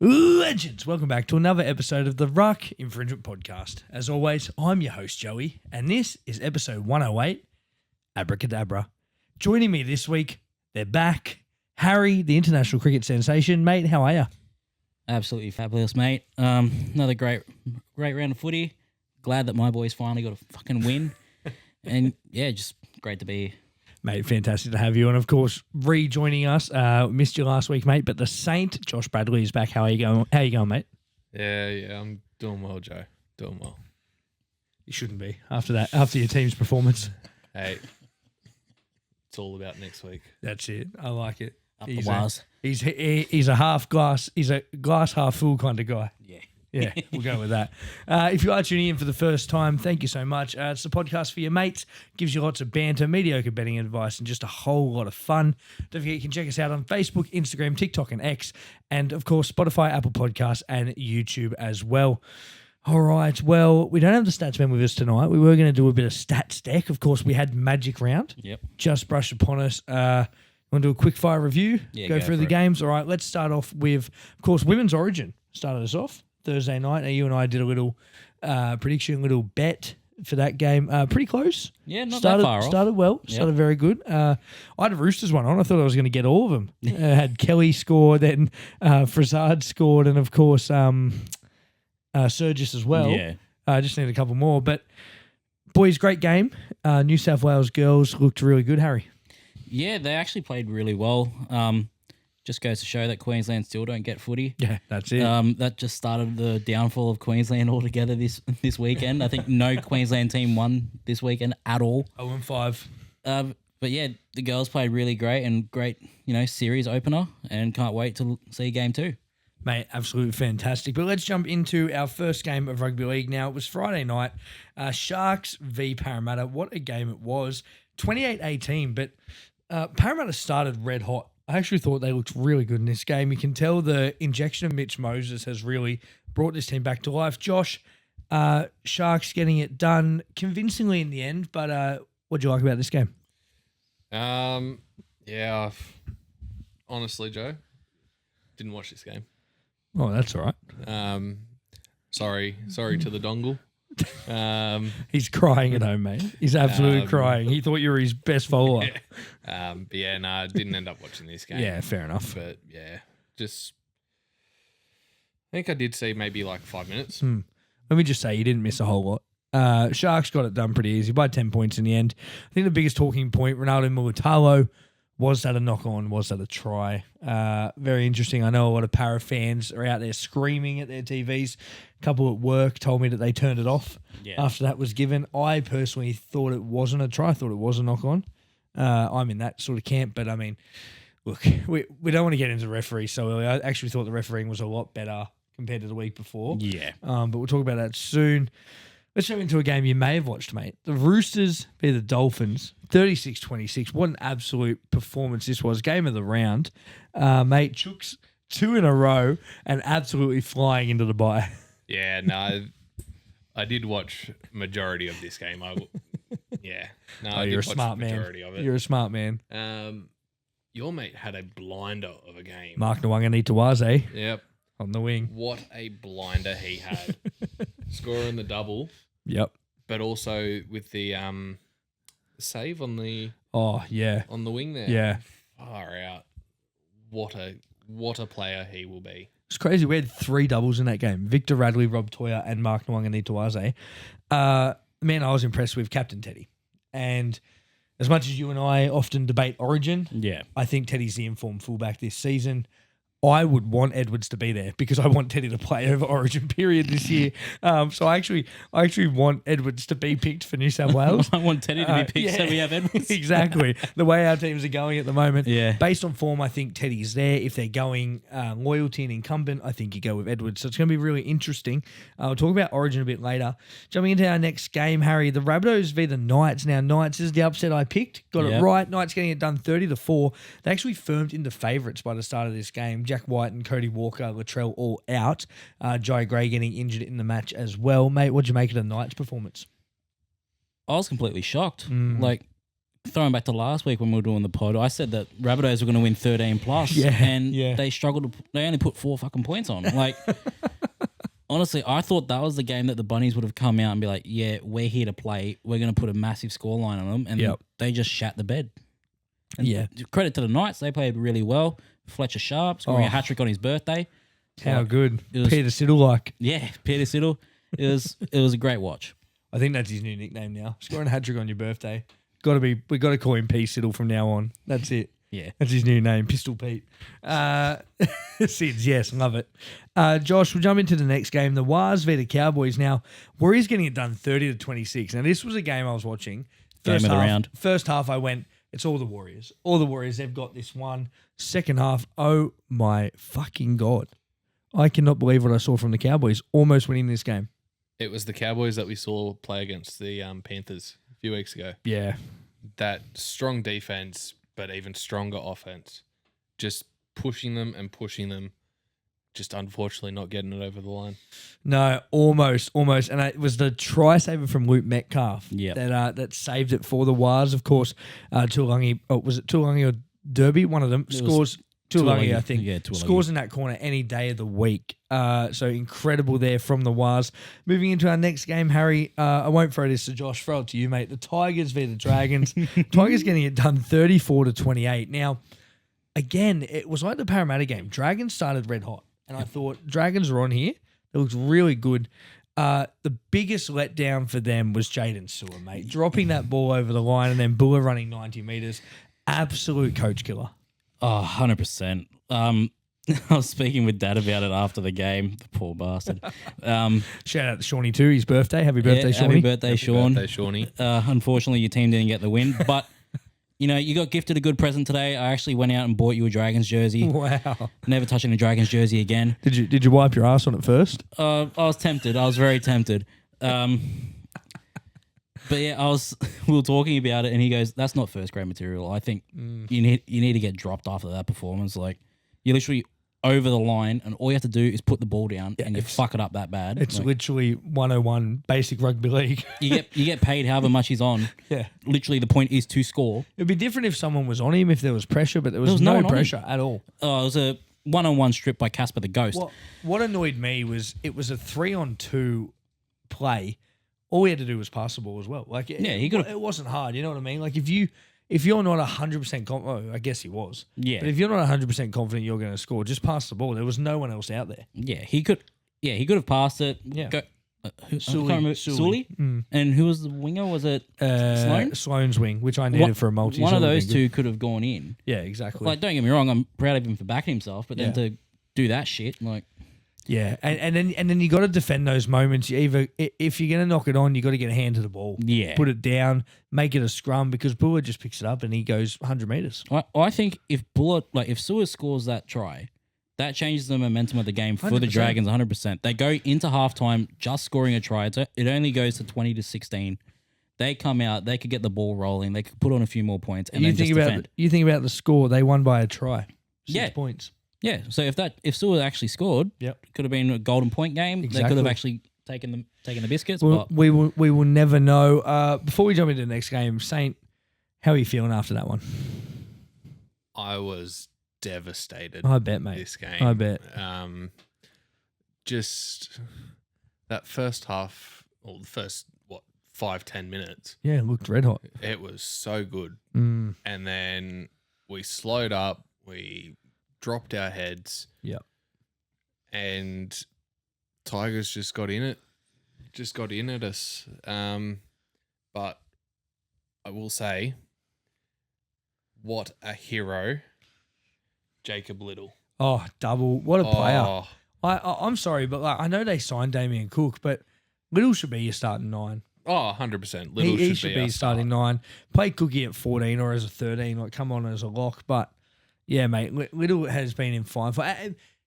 Legends, welcome back to another episode of the Ruck Infringement Podcast. As always, I'm your host, Joey, and this is episode 108, Abracadabra. Joining me this week, they're back. Harry, the international cricket sensation. Mate, how are you? Absolutely fabulous, mate. Another great round of footy. Glad that my boys finally got a fucking win. And yeah, just great to be here. Mate, fantastic to have you. And of course, rejoining us, missed you last week, mate, but the Saint, Josh Bradley, is back. How are you going? How you going, mate? Yeah, I'm doing well, Joe. Doing well. You shouldn't be after that, after your team's performance. Hey, it's all about next week. That's it. I like it. Up the wires. He's a half glass. He's a glass half full kind of guy. Yeah. Yeah, we'll go with that. If you are tuning in for the first time, thank you so much. It's the podcast for your mates. Gives you lots of banter, mediocre betting advice, and just a whole lot of fun. Don't forget you can check us out on Facebook, Instagram, TikTok, and X, and of course Spotify, Apple Podcasts, and YouTube as well. All right, well, we don't have the stats man with us tonight. We were going to do a bit of stats deck. Of course, we had Magic Round. Yep. Just brushed upon us. Want to do a quick fire review? Yeah, go through the games. All right, let's start off with, of course, Women's Origin started us off Thursday night. Now, you and I did a little prediction, little bet for that game. Pretty close. Yeah, not started, that far off. Started well. Started very good. I had a Roosters one on. I thought I was going to get all of them. Had Kelly scored, then Frazzard scored, and of course Surgis as well. Yeah. Just need a couple more. But, boys, great game. New South Wales girls looked really good, Harry. Yeah, they actually played really well. Just goes to show that Queensland still don't get footy. Yeah, that's it. That just started the downfall of Queensland altogether this weekend. I think no Queensland team won this weekend at all. 0-5. But yeah, the girls played really great and great, series opener, and can't wait to see game 2. Mate, absolutely fantastic. But let's jump into our first game of rugby league. Now, it was Friday night. Sharks v Parramatta. What a game it was. 28-18, but Parramatta started red hot. I actually thought they looked really good in this game. You can tell the injection of Mitch Moses has really brought this team back to life. Josh, Sharks getting it done convincingly in the end, but what do you like about this game? Yeah, honestly, Joe, didn't watch this game. Oh, that's all right. Sorry to the dongle. He's crying at home, mate. He's absolutely crying. He thought you were his best follower. But yeah, no, I didn't end up watching this game. Yeah, fair enough. But yeah, just I think I did see maybe like 5 minutes. Let me just say, you didn't miss a whole lot. Sharks got it done pretty easy by 10 points in the end. I think the biggest talking point, Ronaldo Mulitalo, was that a knock-on? Was that a try? Very interesting. I know a lot of Para fans are out there screaming at their TVs. A couple at work told me that they turned it off after that was given. I personally thought it wasn't a try. I thought it was a knock-on. I'm in that sort of camp, but I mean, look, we don't want to get into the referee so early. I actually thought the refereeing was a lot better compared to the week before. Yeah. But we'll talk about that soon. Let's jump into a game you may have watched, mate. The Roosters beat the Dolphins, 36-26. What an absolute performance this was. Game of the round. Mate, Chooks 2 in a row and absolutely flying into the bye. Yeah, no, I did watch majority of this game. I You're a smart man. Majority of it. You're a smart man. Your mate had a blinder of a game. Mark Nwanga-Nitawaze Yep. on the wing. What a blinder he had. Scoring the double. Yep. But also with the save on the on the wing there. Yeah. Far out. What a player he will be. It's crazy. We had 3 doubles in that game. Victor Radley, Rob Toya, and Mark Nwanga-Nitawaze. Man, I was impressed with Captain Teddy. And as much as you and I often debate Origin, I think Teddy's the informed fullback this season. I would want Edwards to be there because I want Teddy to play over Origin period this year. So I actually want Edwards to be picked for New South Wales. I want Teddy to be picked so we have Edwards. Exactly. The way our teams are going at the moment. Yeah. Based on form, I think Teddy's there. If they're going loyalty and incumbent, I think you go with Edwards. So it's going to be really interesting. We'll talk about Origin a bit later. Jumping into our next game, Harry, the Rabbitohs v the Knights. Now, Knights is the upset I picked. Got it right. Knights getting it done 30-4. They actually firmed into favourites by the start of this game. Jack White and Cody Walker, Latrell all out. Jai Gray getting injured in the match as well. Mate, what'd you make of the Knights' performance? I was completely shocked. Like, throwing back to last week when we were doing the pod, I said that Rabbitohs were going to win 13 plus, and they struggled. They only put 4 fucking points on. Like, honestly, I thought that was the game that the Bunnies would have come out and be like, "Yeah, we're here to play. We're going to put a massive scoreline on them," and they just shat the bed. And credit to the Knights, they played really well. Fletcher Sharp scoring a hat trick on his birthday. How good, Peter Siddle like. Yeah, Peter Siddle. It was a great watch. I think that's his new nickname now. Scoring a hat trick on your birthday. We got to call him P Siddle from now on. That's it. Yeah, that's his new name, Pistol Pete. Sids, yes, love it. Josh, we'll jump into the next game. The Wars v the Cowboys. Now, Warriors getting it done 30-26. Now, this was a game I was watching. Game of the round. First half, I went, it's all the Warriors. All the Warriors, they've got this one. Second half, oh my fucking God. I cannot believe what I saw from the Cowboys almost winning this game. It was the Cowboys that we saw play against the Panthers a few weeks ago. Yeah. That strong defense, but even stronger offense. Just pushing them, just unfortunately not getting it over the line. No, almost. And it was the try saver from Luke Metcalf that saved it for the Wars. Of course, Tuolangi, was it Tuolangi or Derby? One of them scores. Tuolangi, I think, scores in that corner any day of the week. So incredible there from the Wars. Moving into our next game, Harry, I won't throw this to Josh, throw it to you, mate. The Tigers v the Dragons. Tigers getting it done 34-28. Now, again, it was like the Parramatta game. Dragons started red hot, and I thought Dragons were on here. It looked really good. The biggest letdown for them was Jaden Sewer, mate. Dropping that ball over the line and then Buller running 90 metres. Absolute coach killer. Oh, 100%. I was speaking with Dad about it after the game. The poor bastard. Shout out to Shawnee too. His birthday. Happy birthday, Shawnee. Happy birthday, Sean. Birthday, Shawnee. Unfortunately, your team didn't get the win. But, you got gifted a good present today. I actually went out and bought you a Dragons jersey. Wow. Never touching a Dragons jersey again. Did you wipe your ass on it first? I was tempted. I was very tempted. But yeah, we were talking about it, and he goes, "That's not first grade material. I think you need to get dropped after that performance. Like, you're literally over the line, and all you have to do is put the ball down, and you fuck it up that bad. It's like, literally 101 basic rugby league. you get paid however much he's on. Yeah, literally the point is to score. It'd be different if someone was on him, if there was pressure, but there was no pressure at all. Oh, it was a 1-on-1 strip by Casper the Ghost. What annoyed me was it was a 3-on-2 play. All we had to do was pass the ball as well. Like, it wasn't hard. You know what I mean? Like, if you're not 100% confident, I guess he was. Yeah. But if you're not 100% confident you're going to score, just pass the ball. There was no one else out there. Yeah, he could have passed it. Yeah. Sully. And who was the winger? Was it Sloan? Sloan's wing, which I needed for a multi. One of those two could have gone in. Yeah, exactly. Like, don't get me wrong, I'm proud of him for backing himself, but then to do that shit, like. Yeah, and then you got to defend those moments. If you're going to knock it on, you got to get a hand to the ball. Yeah, put it down, make it a scrum, because Buller just picks it up and he goes 100 meters. I think if Sewer scores that try, that changes the momentum of the game for 100%. The Dragons 100%. They go into halftime just scoring a try. It only goes to 20-16. They come out, they could get the ball rolling, they could put on a few more points, and then just defend. You think about the score, they won by a try. 6 points. Yeah, so if Sewell actually scored, it could have been a golden point game. Exactly. They could have actually taken the biscuits. Well, we will never know. Before we jump into the next game, Saint, how are you feeling after that one? I was devastated. I bet, mate. This game. I bet. Just that first half, or the first 5-10 minutes. Yeah, it looked red hot. It was so good. And then we slowed up. We dropped our heads. Yep. And Tigers just got in it. Just got in at us. But I will say, what a hero, Jacob Little. Oh, double. What a player. I'm sorry, but I know they signed Damien Cook, but Little should be your starting 9. Oh, 100%. Little he should be starting 9. Play Cookie at 14 or as a 13, like come on as a lock, but yeah, mate, Little has been in fine.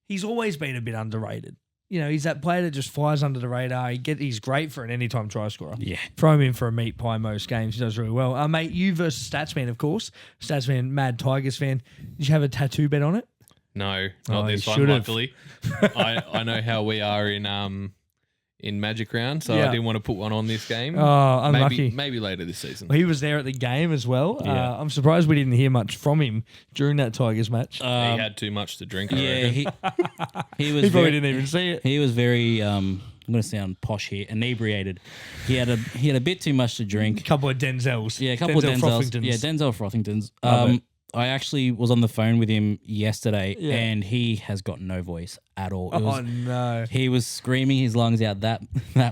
He's always been a bit underrated. You know, he's that player that just flies under the radar. He's great for an anytime try scorer. Yeah. Throw him in for a meat pie most games. He does really well. Mate, you versus Statsman, of course. Statsman, mad Tigers fan. Did you have a tattoo bet on it? No, not this one, luckily. I know how we are in in Magic Round, so I didn't want to put one on this game. Oh, unlucky. Maybe later this season. Well, he was there at the game as well. Yeah. I'm surprised we didn't hear much from him during that Tigers match. He had too much to drink. I reckon. he He was probably didn't even see it. he was very I'm going to sound posh here, inebriated. He had a bit too much to drink. A couple of Denzels. Yeah, a couple of Denzels. Frothingtons. Yeah, Denzel Frothingtons. Love it. I actually was on the phone with him yesterday, Yeah. and he has got no voice at all. Oh, no. He was screaming his lungs out that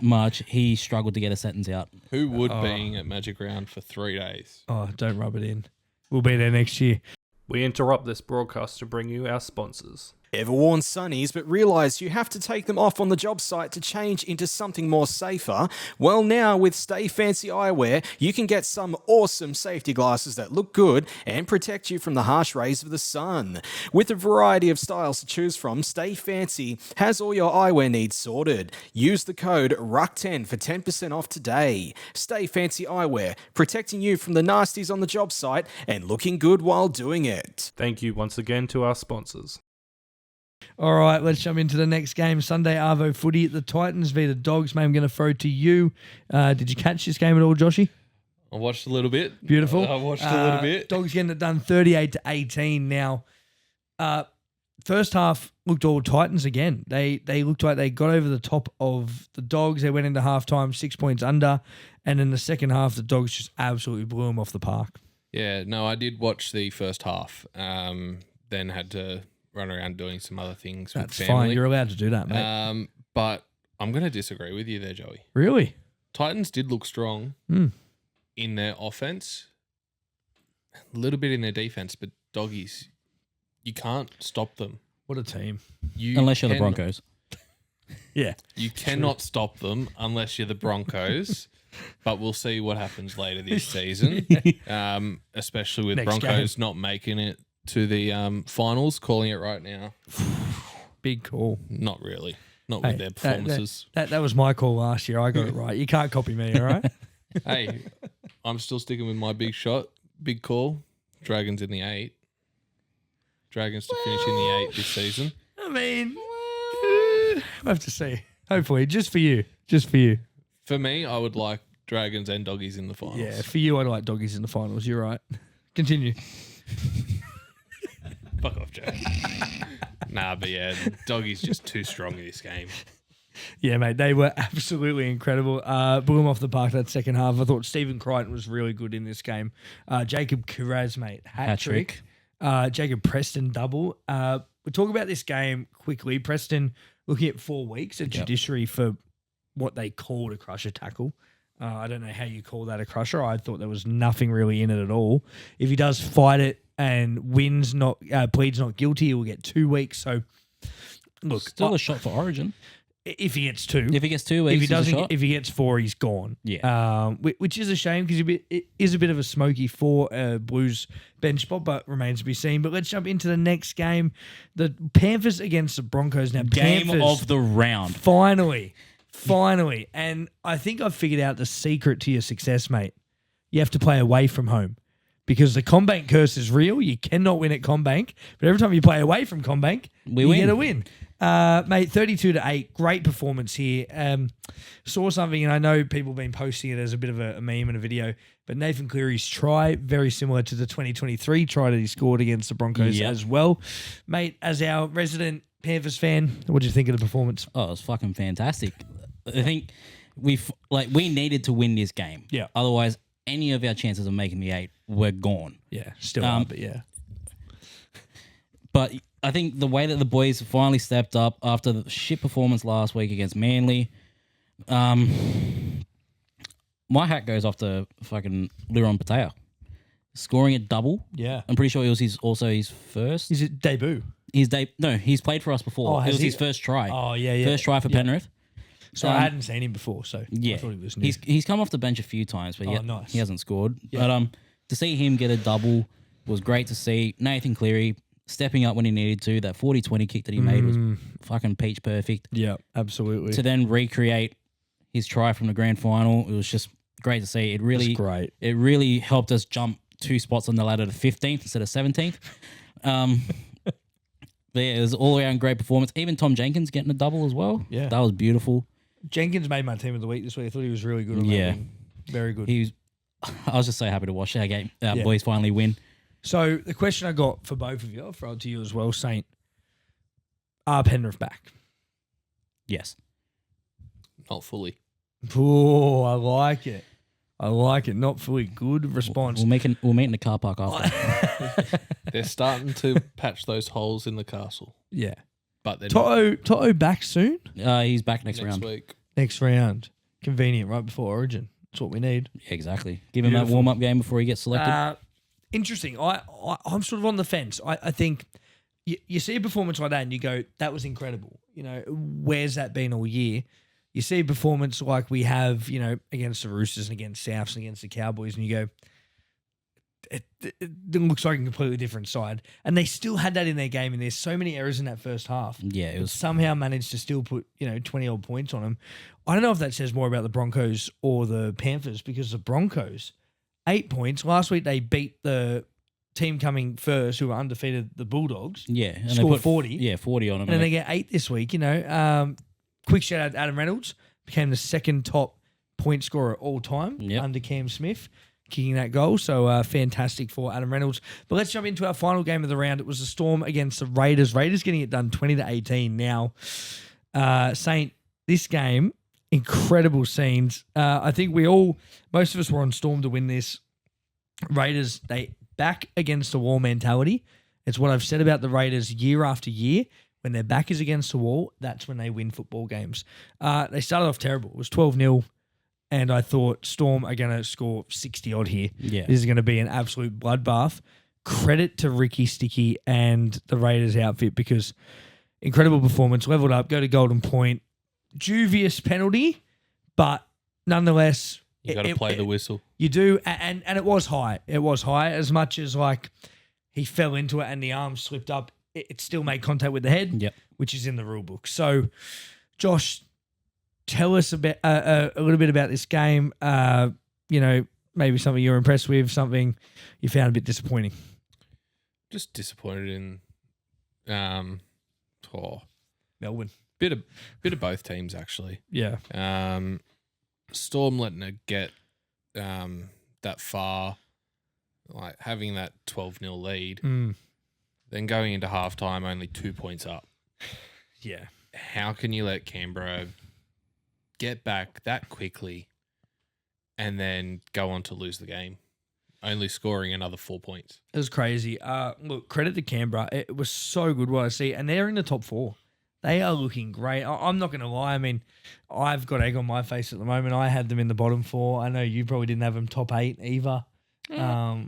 much. He struggled to get a sentence out. Who would being at Magic Round for 3 days? Oh, don't rub it in. We'll be there next year. We interrupt this broadcast to bring you our sponsors. Ever worn sunnies but realised you have to take them off on the job site to change into something more safer? Well, now with Stay Fancy Eyewear, you can get some awesome safety glasses that look good and protect you from the harsh rays of the sun. With a variety of styles to choose from, Stay Fancy has all your eyewear needs sorted. Use the code RUCK10 for 10% off today. Stay Fancy Eyewear, protecting you from the nasties on the job site and looking good while doing it. Thank you once again to our sponsors. All right, let's jump into the next game. Sunday Arvo footy. The Titans v the Dogs. Mate, I'm going to throw to you. Did you catch this game at all, Joshy? I watched a little bit. Beautiful. I watched a little bit. Dogs getting it done 38-18 now. First half looked all Titans again. They looked like they got over the top of the Dogs. They went into halftime 6 points under. And in the second half, the Dogs just absolutely blew them off the park. Yeah, no, I did watch the first half. Then had to run around doing some other things That's with family. fine. You're allowed to do that, mate. But I'm going to disagree with you there, Joey. Really? Titans did look strong in their offense, a little bit in their defense, but Doggies, you can't stop them. What a team. Unless you're the Broncos. Yeah. You cannot stop them unless you're the Broncos. But we'll see what happens later this season, especially with Next Broncos not making it to the finals. Calling it right now. Big call. Not really. Not with their performances. That was my call last year. I got it right. You can't copy me, all right? Hey, I'm still sticking with my big shot. Big call. Dragons in the 8. Dragons to finish in the 8 this season. I mean, we'll have to see. Hopefully, just for you. Just for you. For me, I would like Dragons and Doggies in the finals. Yeah, for you, I'd like Doggies in the finals. You're right. Continue. Fuck off, Joe. Nah, but yeah, Doggies just too strong in this game. Yeah, mate, they were absolutely incredible. Blew them off the park that second half. I thought Stephen Crichton was really good in this game. Jacob Kiraz, mate, hat-trick. Jacob Preston, double. We'll talk about this game quickly. Preston looking at 4 weeks at judiciary for what they called a crusher tackle. I don't know how you call that a crusher. I thought there was nothing really in it at all. If he does fight it and pleads not guilty, he will get 2 weeks. So, look, Still a shot for Origin. If he gets 2, If he gets 2 weeks, if he he's a doesn't, shot. if he gets 4, he's gone. Yeah. Which is a shame because it is a bit of a smoky for Blues bench spot, but remains to be seen. But let's jump into the next game: the Panthers against the Broncos. Now, Game Panthers, of the round. finally, and I think I've figured out the secret to your success, mate. You have to play away from home. Because the CommBank curse is real. You cannot win at CommBank. But every time you play away from CommBank, you get a win. Mate, 32-8. Great performance here. Saw something, and I know people have been posting it as a bit of a meme and a video, but Nathan Cleary's try, very similar to the 2023 try that he scored against the Broncos as well. Mate, as our resident Panthers fan, what did you think of the performance? Oh, it was fucking fantastic. I think we needed to win this game. Yeah. Otherwise, any of our chances of making the 8 were gone. Yeah, still are, but yeah. But I think the way that the boys finally stepped up after the shit performance last week against Manly, my hat goes off to fucking Liron Patea. Scoring a double. Yeah. I'm pretty sure it was his first. Is it debut? He's played for us before. Oh, it was he? his first try. Oh, yeah. First try for Penrith. So I hadn't seen him before, so Yeah, I thought he was new. he's come off the bench a few times, but nice. he hasn't scored. Yeah. But to see him get a double was great to see. Nathan Cleary stepping up when he needed to. That 40-20 kick that he made was fucking peach perfect. Yeah, absolutely. To then recreate his try from the grand final, it was just great to see. It really, great. It really helped us jump 2 spots on the ladder to 15th instead of 17th. But yeah, it was all around great performance. Even Tom Jenkins getting a double as well. Yeah. That was beautiful. Jenkins made my team of the week this week. I thought he was really good on that win. Very good. He was. I was just so happy to watch our game. Our boys finally win. So the question I got for both of you, I'll throw it to you as well, Saint. Are Penrith back? Yes. Not fully. Oh, I like it. I like it. Not fully. Good response. We'll meet in the car park after. They're starting to patch those holes in the castle. Yeah. But they're Toto back soon? He's back next round. week. Next round. Convenient, right before Origin. That's what we need. Yeah, exactly. Give him that warm-up game before he gets selected. Interesting. I'm sort of on the fence. I think you see a performance like that and you go, that was incredible. You know, where's that been all year? You see a performance like we have, you know, against the Roosters and against Souths and against the Cowboys, and you go, it looks like a completely different side. And they still had that in their game, and there's so many errors in that first half. Yeah, it was somehow managed to still put, 20-odd points on them. I don't know if that says more about the Broncos or the Panthers, because the Broncos, 8 points. Last week they beat the team coming first, who were undefeated, the Bulldogs. Yeah. And scored they put 40. Yeah, 40 on them. And then they get 8 this week, Quick shout out to Adam Reynolds. Became the second top point scorer all time under Cam Smith, kicking that goal. So fantastic for Adam Reynolds. But let's jump into our final game of the round. It was the Storm against the Raiders. Raiders getting it done 20-18 now. Saint, this game, incredible scenes. I think most of us were on Storm to win this. Raiders, they back against the wall mentality. It's what I've said about the Raiders year after year. When their back is against the wall, that's when they win football games. They started off terrible. It was 12-0, and I thought Storm are going to score 60-odd here. Yeah. This is going to be an absolute bloodbath. Credit to Ricky Sticky and the Raiders outfit, because incredible performance, leveled up, go to Golden Point. Dubious penalty, but nonetheless... You got to play the whistle. You do, and it was high. It was high, as much as like he fell into it and the arm slipped up. It still made contact with the head, which is in the rule book. So, Josh, tell us about a little bit about this game. Maybe something you're impressed with, something you found a bit disappointing. Just disappointed in Melbourne. Bit of both teams, actually. Yeah. Storm letting it get that far, like having that 12-0 lead. Then going into halftime, only 2 points up. Yeah. How can you let Canberra get back that quickly and then go on to lose the game, only scoring another 4 points? It was crazy. Look, credit to Canberra. It was so good what I see. And they're in the top 4. They are looking great. I'm not going to lie. I mean, I've got egg on my face at the moment. I had them in the bottom 4. I know you probably didn't have them top 8 either. I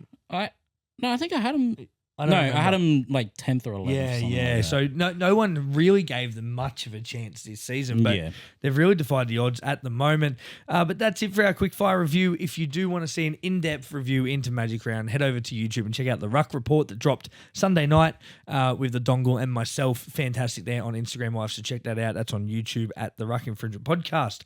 think I had them... I had them like 10th or 11th. Yeah. So no one really gave them much of a chance this season, but they've really defied the odds at the moment. But that's it for our quickfire review. If you do want to see an in-depth review into Magic Round, head over to YouTube and check out the Ruck Report that dropped Sunday night with the Dongle and myself. Fantastic there on Instagram Live, so check that out. That's on YouTube at the Ruck Infringement Podcast.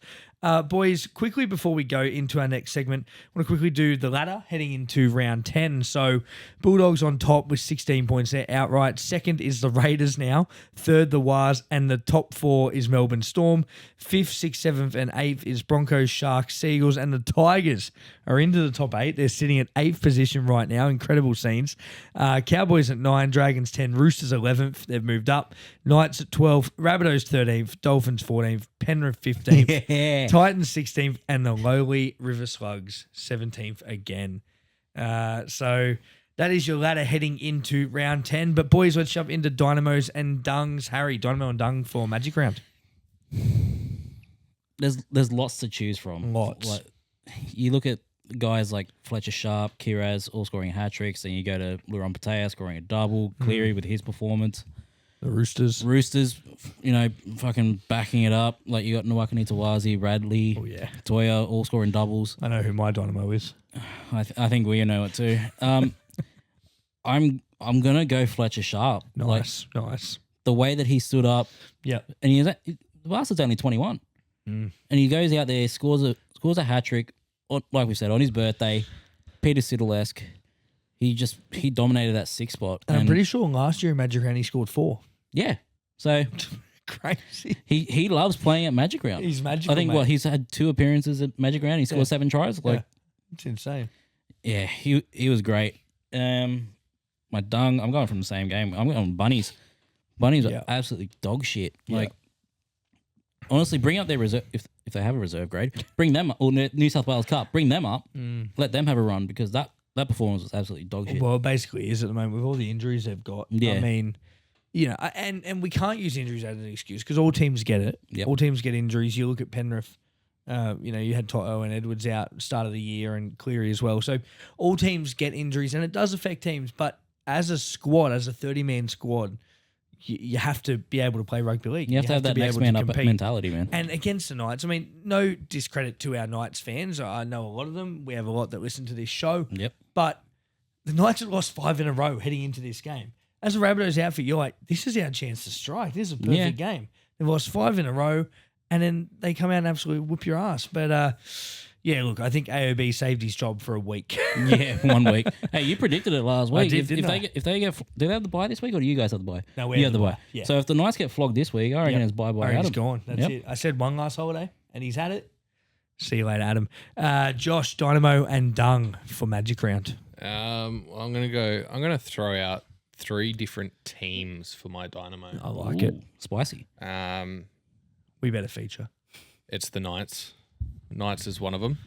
Boys, quickly before we go into our next segment, I want to quickly do the ladder heading into round 10. So Bulldogs on top with 16 points there outright. Second is the Raiders now. Third, the Wars. And the top 4 is Melbourne Storm. 5th, 6th, 7th, and 8th is Broncos, Sharks, Seagulls. And the Tigers are into the top 8. They're sitting at 8th position right now. Incredible scenes. Cowboys at 9, Dragons 10, Roosters 11th. They've moved up. Knights at 12, Rabbitohs 13th, Dolphins 14th, Penrith 15th. Titans 16th, and the lowly River Slugs 17th again. So that is your ladder heading into round 10. But boys, let's jump into Dynamos and Dungs. Harry, Dynamo and Dung for Magic Round. There's lots to choose from. Lots. Like, you look at guys like Fletcher Sharp, Kiraz, all scoring hat-tricks. Then you go to Luron Patea scoring a double. Cleary with his performance. The Roosters, fucking backing it up. Like you got Nwakani Tawazi, Radley, Toya, all scoring doubles. I know who my Dynamo is. I think we know it too. I'm gonna go Fletcher Sharp. Nice. The way that he stood up. Yeah, and the bastard's only 21, and he goes out there, scores a hat trick. Like we said, on his birthday, Peter Siddle-esque. He dominated that 6th spot. And I'm pretty sure last year in Magic Round he scored 4. Yeah. So crazy. He loves playing at Magic Round. He's magical. I think mate. he's had 2 appearances at Magic Round. He scored 7 tries. Like, it's insane. yeah, he was great. My dung. I'm going from the same game. I'm going bunnies. Bunnies are absolutely dog shit. Like, honestly, bring up their reserve if they have a reserve grade. Bring them up, or New South Wales Cup. Bring them up. Let them have a run because that performance was absolutely dog shit. Well, it basically is at the moment with all the injuries they've got. Yeah. I mean, and we can't use injuries as an excuse because all teams get it. Yep. All teams get injuries. You look at Penrith. You had Toto and Edwards out at the start of the year and Cleary as well. So all teams get injuries and it does affect teams. But as a squad, as a 30-man squad, you have to be able to play rugby league. You have to have that be next able to man up compete. mentality, man. And against the Knights, I mean, no discredit to our Knights fans. I know a lot of them. We have a lot that listen to this show. Yep. But the Knights have lost 5 in a row heading into this game. As a Rabbitohs outfit, you're like, this is our chance to strike. This is a perfect game. They've lost 5 in a row, and then they come out and absolutely whoop your ass. But, look, I think AOB saved his job for a week. Yeah, 1 week. Hey, you predicted it last week. I did, didn't I? If they get, do they have the bye this week, or do you guys have the bye? No, we you have have the the bye. bye, yeah. So if the Knights get flogged this week, I reckon it's bye He's Adam. gone. That's Yep. it. I said one last holiday, and he's had it. See you later, Adam. Josh, Dynamo, and Dung for Magic Round. I'm gonna throw out 3 different teams for my Dynamo. I like it. Spicy. We better feature. It's the Knights. Knights is one of them.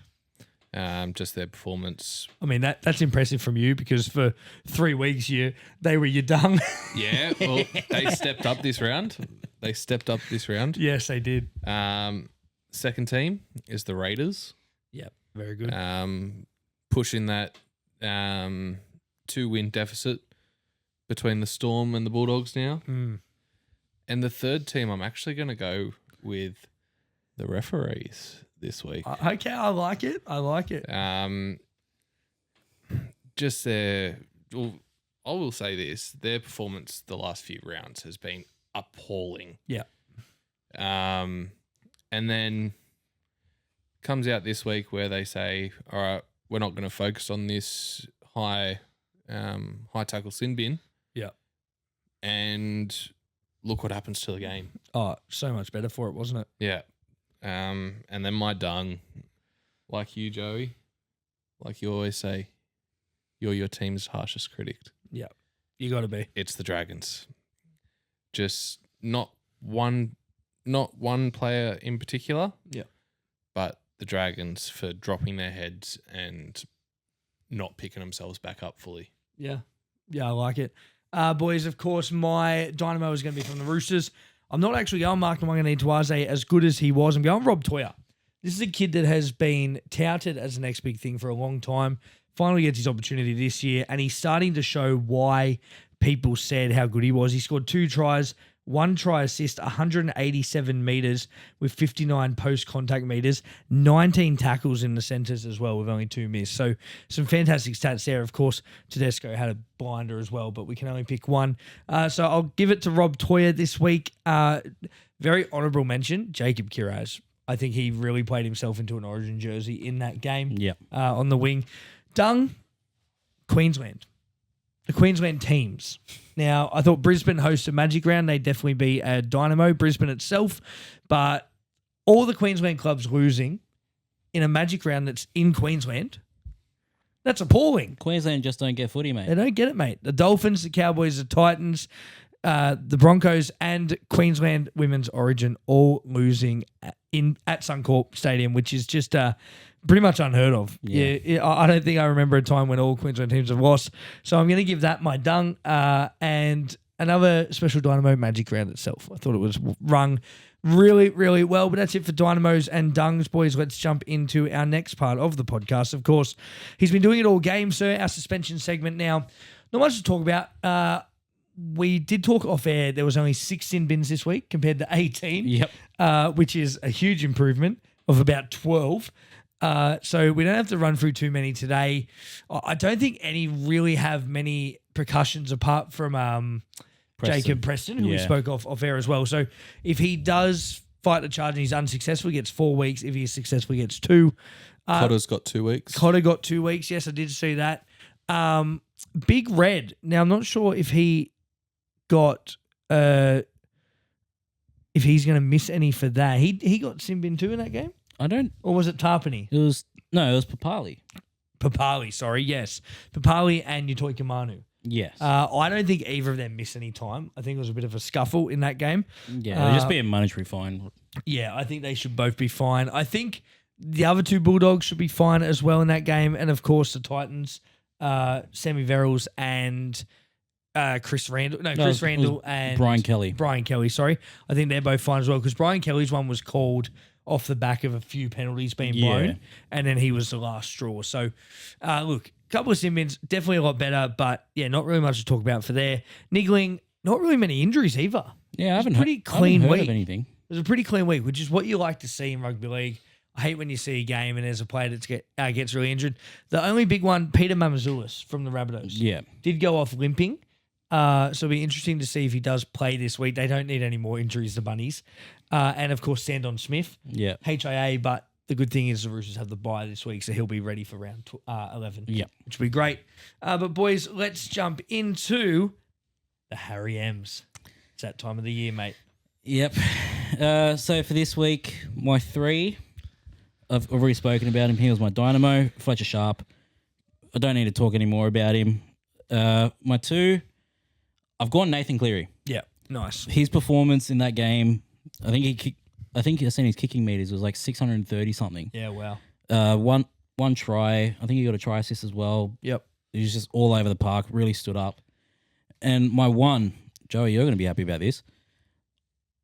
Just their performance. I mean, that's impressive from you because for 3 weeks they were your Dung. Yeah, well, they stepped up this round. Yes, they did. Second team is the Raiders. Yep, very good. Pushing that 2-win deficit between the Storm and the Bulldogs now. And the third team, I'm actually going to go with the referees this week. Okay, I like it. Just their, well, I will say this, their performance the last few rounds has been appalling. Yeah. And then comes out this week where they say, all right, we're not going to focus on this high tackle sin bin. Yeah. And look what happens to the game. Oh, so much better for it, wasn't it? Yeah. And then my dung, like you, Joey, like you always say, you're your team's harshest critic. Yeah. You got to be. It's the Dragons. Just not one player in particular. Yeah. But the Dragons for dropping their heads and not picking themselves back up fully. Yeah. Yeah, I like it. Boys, of course, my Dynamo is going to be from the Roosters. I'm not actually going Mark Nwanganitwaze as good as he was. I'm going Rob Toyer. This is a kid that has been touted as the next big thing for a long time. Finally gets his opportunity this year, and he's starting to show why people said how good he was. He scored 2 tries, 1 try assist, 187 metres with 59 post-contact metres, 19 tackles in the centres as well with only 2 missed. So some fantastic stats there. Of course, Tedesco had a blinder as well, but we can only pick one. So I'll give it to Rob Toyer this week. Very honourable mention, Jacob Kiraz. I think he really played himself into an Origin jersey in that game. Yep. On the wing. Dung, Queensland. The Queensland teams. Now, I thought Brisbane hosted Magic Round. They'd definitely be a Dynamo, Brisbane itself. But all the Queensland clubs losing in a Magic Round that's in Queensland, that's appalling. Queensland just don't get footy, mate. They don't get it, mate. The Dolphins, the Cowboys, the Titans, the Broncos, and Queensland Women's Origin all losing at Suncorp Stadium, which is just pretty much unheard of. Yeah, I don't think I remember a time when all Queensland teams have lost. So I'm going to give that my dung. And another special Dynamo Magic Round itself. I thought it was rung really, really well. But that's it for Dynamos and dungs, boys. Let's jump into our next part of the podcast. Of course, he's been doing it all game, sir. Our suspension segment now. Not much to talk about. We did talk off air. There was only 6 sin bins this week compared to 18. Yep. Which is a huge improvement of about 12. So we don't have to run through too many today. I don't think any really have many percussions apart from Jacob Preston, who we spoke off air as well. So if he does fight the charge and he's unsuccessful, he gets 4 weeks. If he is successful, he gets 2. Cotter's got 2 weeks. Cotter got 2 weeks. Yes, I did see that. Big Red. Now, I'm not sure if he got if he's going to miss any for that. He got sin bin too in that game? Or was it Tarpany? It was Papali. Papali, sorry, yes. Papali and Utoi Kamanu. Yes. I don't think either of them missed any time. I think it was a bit of a scuffle in that game. Yeah, it'll just be a monetary fine. Yeah, I think they should both be fine. I think the other two Bulldogs should be fine as well in that game. And, of course, the Titans, Sammy Verrills and Chris Randall. No, Chris Randall and Brian Kelly. Brian Kelly, sorry. I think they're both fine as well because Brian Kelly's one was called off the back of a few penalties being blown, and then he was the last straw. So, look, a couple of sin bins, definitely a lot better, but, yeah, not really much to talk about for there. Niggling, not really many injuries either. Yeah, I haven't heard of anything. It was a pretty clean week, which is what you like to see in rugby league. I hate when you see a game and there's a player that gets really injured. The only big one, Peter Mamazoulis from the Rabbitohs, did go off limping. So it'll be interesting to see if he does play this week. They don't need any more injuries, the Bunnies. And, of course, Sandon Smith, HIA, but the good thing is the Roosters have the bye this week, so he'll be ready for round 11, which will be great. But, boys, let's jump into the Harry M's. It's that time of the year, mate. Yep. So for this week, my 3, I've already spoken about him. He was my dynamo, Fletcher Sharp. I don't need to talk any more about him. My 2, I've gone Nathan Cleary. Yeah, nice. His performance in that game, I think I've seen his kicking meters was like 630 something. Yeah, wow. One try. I think he got a try assist as well. Yep. He was just all over the park, really stood up. And my 1, Joey, you're going to be happy about this.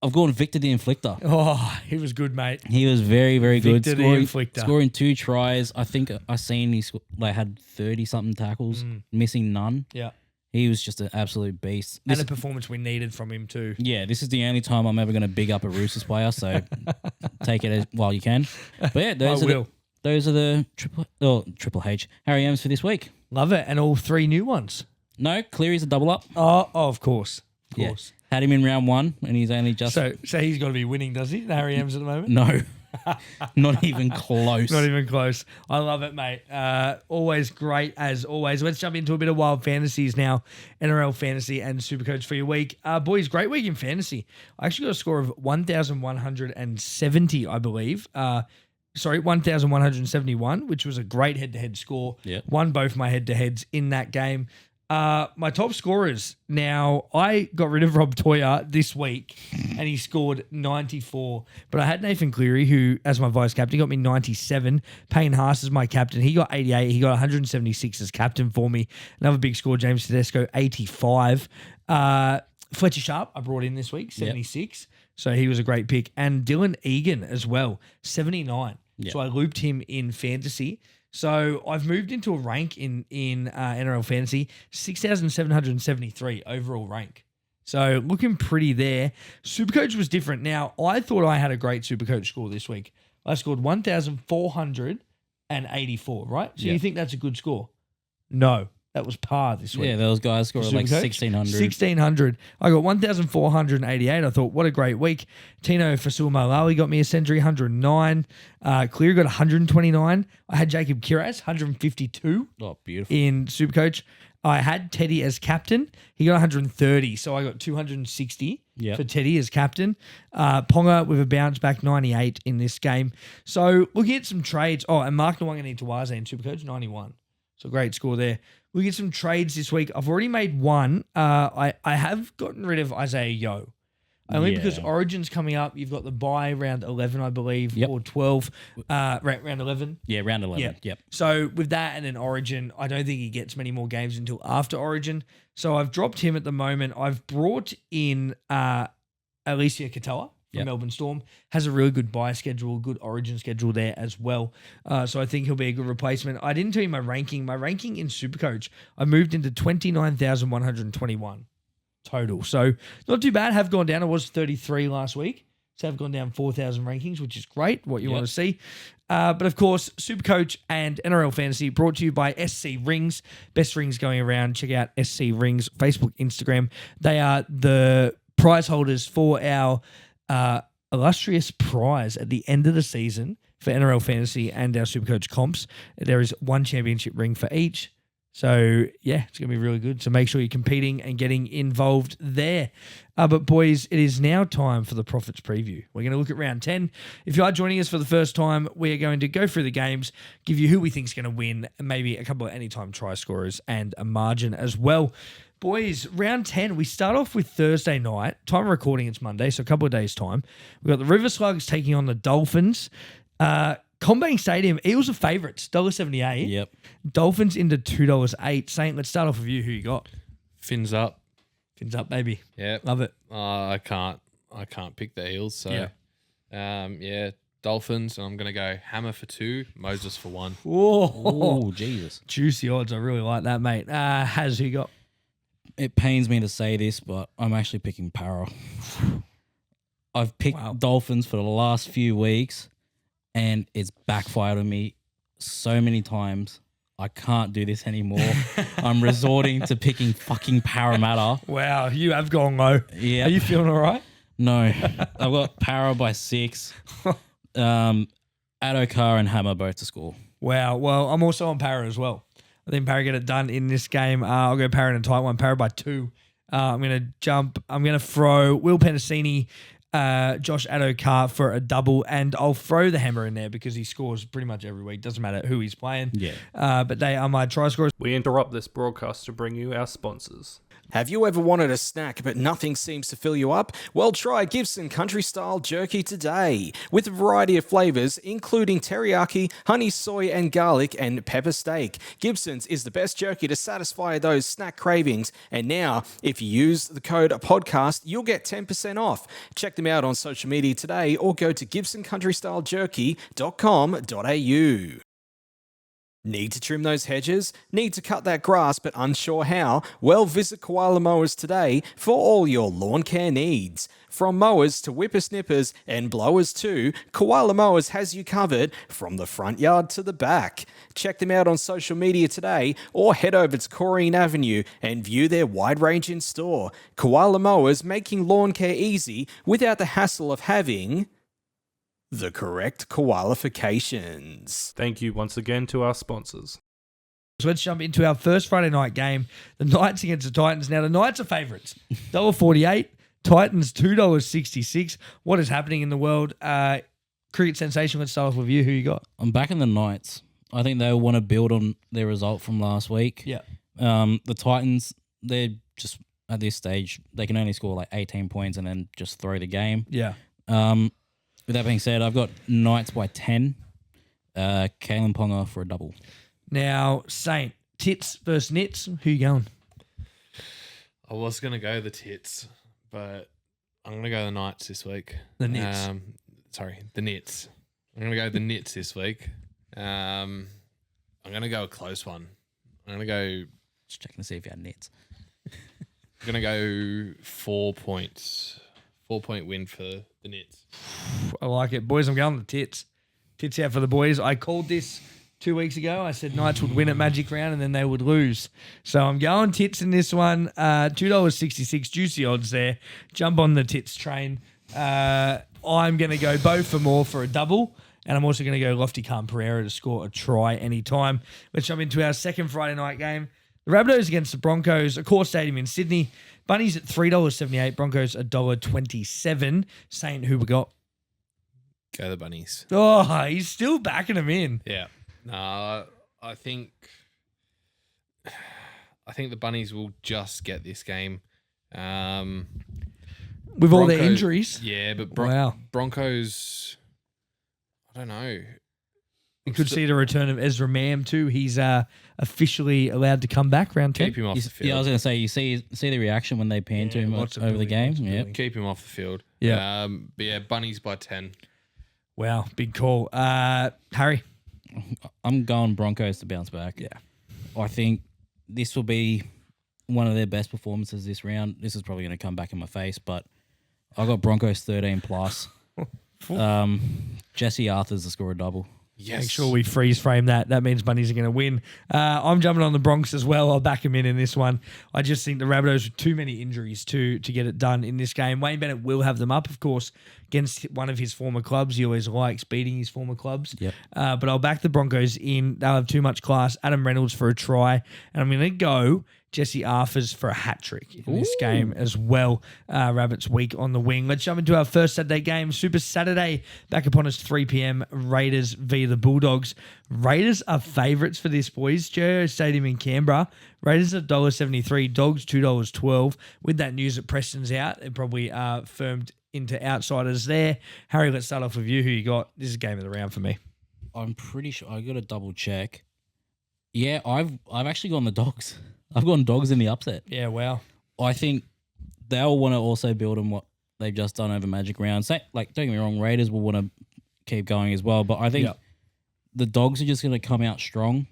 I've gone Victor the Inflictor. Oh, he was good, mate. He was very, very good. Victor the Inflictor. Scoring 2 tries. I think I seen he had 30-something tackles, missing none. Yeah. He was just an absolute beast. And a performance we needed from him too. Yeah, this is the only time I'm ever going to big up a Roosters player, so take it while you can. But yeah, those are the Triple H Harry M's for this week. Love it. And all 3 new ones. No, Cleary's a double up. Oh, of course. Of course. Had him in round 1 and he's only just... So he's got to be winning, does he, the Harry M's at the moment? No. Not even close. Not even close. I love it, mate. Always great as always. Let's jump into a bit of wild fantasies now. NRL fantasy and Supercoach for your week. Boys, great week in fantasy. I actually got a score of 1,170, I believe. 1,171, which was a great head-to-head score. Yeah. Won both my head-to-heads in that game. My top scorers. Now, I got rid of Rob Toya this week and he scored 94. But I had Nathan Cleary, who, as my vice captain, got me 97. Payne Haas as my captain. He got 88. He got 176 as captain for me. Another big score, James Tedesco, 85. Fletcher Sharp, I brought in this week, 76. Yep. So he was a great pick. And Dylan Egan as well, 79. Yep. So I looped him in fantasy. So I've moved into a rank in NRL Fantasy, 6,773 overall rank. So looking pretty there. Supercoach was different. Now, I thought I had a great Supercoach score this week. I scored 1,484, right? So you think that's a good score? No, that was par this week. Yeah, those guys scored like 1,600. 1,600. I got 1,488. I thought, what a great week. Tino Fasul-Malali got me a century, 109. Clear got 129. I had Jacob Kiraz, 152. Oh, beautiful. In Supercoach. I had Teddy as captain. He got 130, so I got 260 for Teddy as captain. Ponga with a bounce back 98 in this game. So looking at some trades. Oh, and Mark Nwangani-Tawaze in Supercoach, 91. So great score there. We get some trades this week. I've already made one. I have gotten rid of Isaiah Yeo. Only because Origin's coming up. You've got the bye round 11, I believe, or 12. Round 11. Yeah, round 11. Yep. So with that and an Origin, I don't think he gets many more games until after Origin. So I've dropped him at the moment. I've brought in Alicia Katoa from Melbourne Storm. Has a really good bye schedule, good Origin schedule there as well. So I think he'll be a good replacement. I didn't tell you my ranking. My ranking in Supercoach, I moved into 29,121 total. So not too bad. Have gone down. I was 33 last week. So I've gone down 4,000 rankings, which is great, what you want to see. But of course, Supercoach and NRL Fantasy brought to you by SC Rings. Best rings going around. Check out SC Rings, Facebook, Instagram. They are the prize holders for our illustrious prize at the end of the season for NRL Fantasy and our Supercoach comps. There is one championship ring for each. So, yeah, it's going to be really good. So make sure you're competing and getting involved there. But, boys, it is now time for the Profits Preview. We're going to look at round 10. If you are joining us for the first time, we are going to go through the games, give you who we think is going to win, and maybe a couple of anytime try scorers and a margin as well. Boys, round 10, we start off with Thursday night. Time of recording, it's Monday, so a couple of days' time. We've got the River Slugs taking on the Dolphins. Combank Stadium, Eels are favourites, $1.78. Yep. Dolphins into $2.08. Saint, let's start off with you. Who you got? Fins up. Fins up, baby. Yeah. Love it. I can't pick the Eels. So, Dolphins. And I'm going to go Hammer for 2, Moses for 1. Whoa. Oh, Jesus. Juicy odds. I really like that, mate. Who you got? It pains me to say this, but I'm actually picking Para. I've picked Dolphins for the last few weeks, and it's backfired on me so many times. I can't do this anymore. I'm resorting to picking fucking Parramatta. Wow, you have gone low. Yeah. Are you feeling all right? No. I've got Para by 6. Adokar and Hammer both to score. Wow. Well, I'm also on Para as well. I think Para get it done in this game. I'll go Para in a tight one. Para by 2. I'm going to jump. I'm going to throw Will Penasini, Josh Adokar for a double, and I'll throw the Hammer in there because he scores pretty much every week. Doesn't matter who he's playing. Yeah. But they are my try scorers. We interrupt this broadcast to bring you our sponsors. Have you ever wanted a snack but nothing seems to fill you up? Well, try Gibson Country Style Jerky today. With a variety of flavours, including teriyaki, honey soy and garlic, and pepper steak. Gibson's is the best jerky to satisfy those snack cravings. And now, if you use the code PODCAST, you'll get 10% off. Check them out on social media today or go to gibsoncountrystylejerky.com.au. Need to trim those hedges? Need to cut that grass but unsure how? Well, visit Koala Mowers today for all your lawn care needs. From mowers to whippersnippers and blowers too, Koala Mowers has you covered from the front yard to the back. Check them out on social media today or head over to Corrine Avenue and view their wide range in store. Koala Mowers, making lawn care easy without the hassle of having the correct qualifications. Thank you once again to our sponsors. So let's jump into our first Friday night game. The Knights against the Titans. Now, the Knights are favourites. $1.48. Titans, $2.66. What is happening in the world? Cricket sensation, let's start off with you. Who you got? I'm back in the Knights. I think they want to build on their result from last week. Yeah. The Titans, they're just, at this stage, they can only score like 18 points and then just throw the game. Yeah. With that being said, I've got Knights by 10. Kalen Ponga for a double. Now, Saint, Tits versus Nits. Who you going? I was going to go the Tits, but I'm going to go the Knights this week. The Nits. The Nits. I'm going to go the Nits this week. I'm going to go a close one. I'm going to go... Just checking to see if you had nets. I'm going to go 4 points. 4-point win for the Nits. I like it. Boys, I'm going the Tits. Tits out for the boys. I called this 2 weeks ago. I said Knights would win at Magic Round and then they would lose. So I'm going Tits in this one. $2.66. Juicy odds there. Jump on the Tits train. I'm going to go Bo for more for a double. And I'm also going to go Lofty Khan Pereira to score a try anytime. Let's jump into our second Friday night game. The Rabbitohs against the Broncos, Accor Stadium in Sydney. Bunnies at $3.78, Broncos $1.27. Saint, who we got? Go the Bunnies. Oh, he's still backing them in. Yeah. No, I think the Bunnies will just get this game. With all their Broncos- injuries. Yeah, but Wow. Broncos, I don't know. You could see the return of Ezra Mam too. He's officially allowed to come back round 10. Keep him off the field. Yeah, I was going to say, you see the reaction when they pan to him lots of over the booing, game? lots of Yeah. booing. Keep him off the field. Yeah. But yeah, Bunnies by 10. Wow, big call. Harry? I'm going Broncos to bounce back. Yeah. I think this will be one of their best performances this round. This is probably going to come back in my face, but I got Broncos 13 plus. Jesse Arthur's to score a double. Yes. Make sure we freeze frame that. That means Bunnies are going to win. I'm jumping on the Bronx as well. I'll back him in this one. I just think the Rabbitohs with too many injuries to get it done in this game. Wayne Bennett will have them up, of course, against one of his former clubs. He always likes beating his former clubs. Yep. But I'll back the Broncos in. They'll have too much class. Adam Reynolds for a try. And I'm going to go Jesse Arthurs for a hat trick in this game as well. Rabbits week on the wing. Let's jump into our first Saturday game. Super Saturday back upon us 3 p.m. Raiders v the Bulldogs. Raiders are favourites for this, boys. Geo Stadium in Canberra. Raiders are $1.73. Dogs $2.12. With that news that Preston's out, they probably firmed into outsiders there. Harry, let's start off with you. Who you got? This is a game of the round for me. I'm pretty sure I got to double check. Yeah, I've actually gone the Dogs. I've gone Dogs in the upset. Yeah, wow. I think they'll want to also build on what they've just done over Magic Round. Don't get me wrong, Raiders will want to keep going as well, but I think the Dogs are just going to come out strong.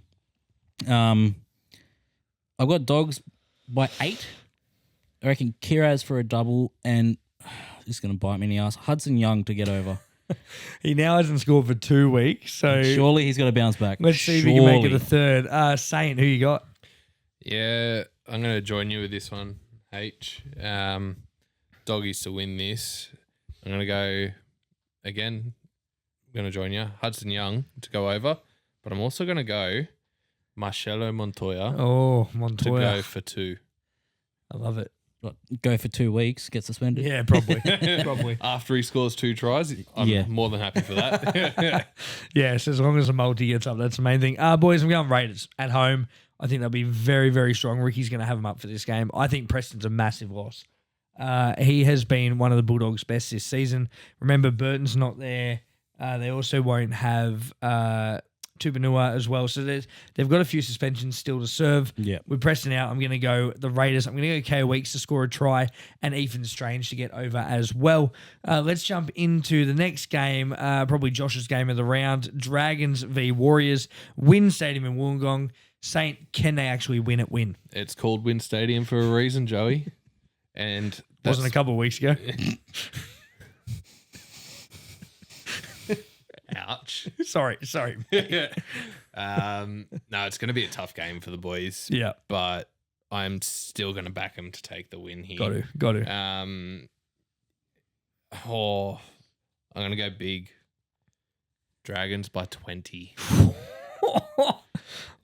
I've got Dogs by 8. I reckon Kiraz for a double, and this is going to bite me in the ass. Hudson Young to get over. He now hasn't scored for 2 weeks, so surely he's got to bounce back. Let's see if he can make it a third. Saint, who you got? Yeah, I'm going to join you with this one, H. Doggies to win this. I'm going to go, again, I'm going to join you. Hudson Young to go over. But I'm also going to go Marcelo Montoya Oh, to Montoya. go for 2. I love it. Go for 2 weeks, get suspended. Yeah, probably. Probably. After he scores 2 tries, I'm more than happy for that. Yes, as long as the multi gets up, that's the main thing. Boys, I'm going Raiders at home. I think they'll be very, very strong. Ricky's going to have them up for this game. I think Preston's a massive loss. He has been one of the Bulldogs' best this season. Remember, Burton's not there. They also won't have Tupanua as well. So they've got a few suspensions still to serve. Yeah. With Preston out, I'm going to go the Raiders. I'm going to go KO Weeks to score a try and Ethan Strange to get over as well. Let's jump into the next game, probably Josh's game of the round. Dragons v Warriors. Wynn Stadium in Wollongong. Saint, can they actually win at Wynn? It's called Wynn Stadium for a reason, Joey. And Wasn't a couple of weeks ago. Ouch. Sorry. No, it's going to be a tough game for the boys. Yeah. But I'm still going to back them to take the win here. Got to. I'm going to go big. Dragons by 20.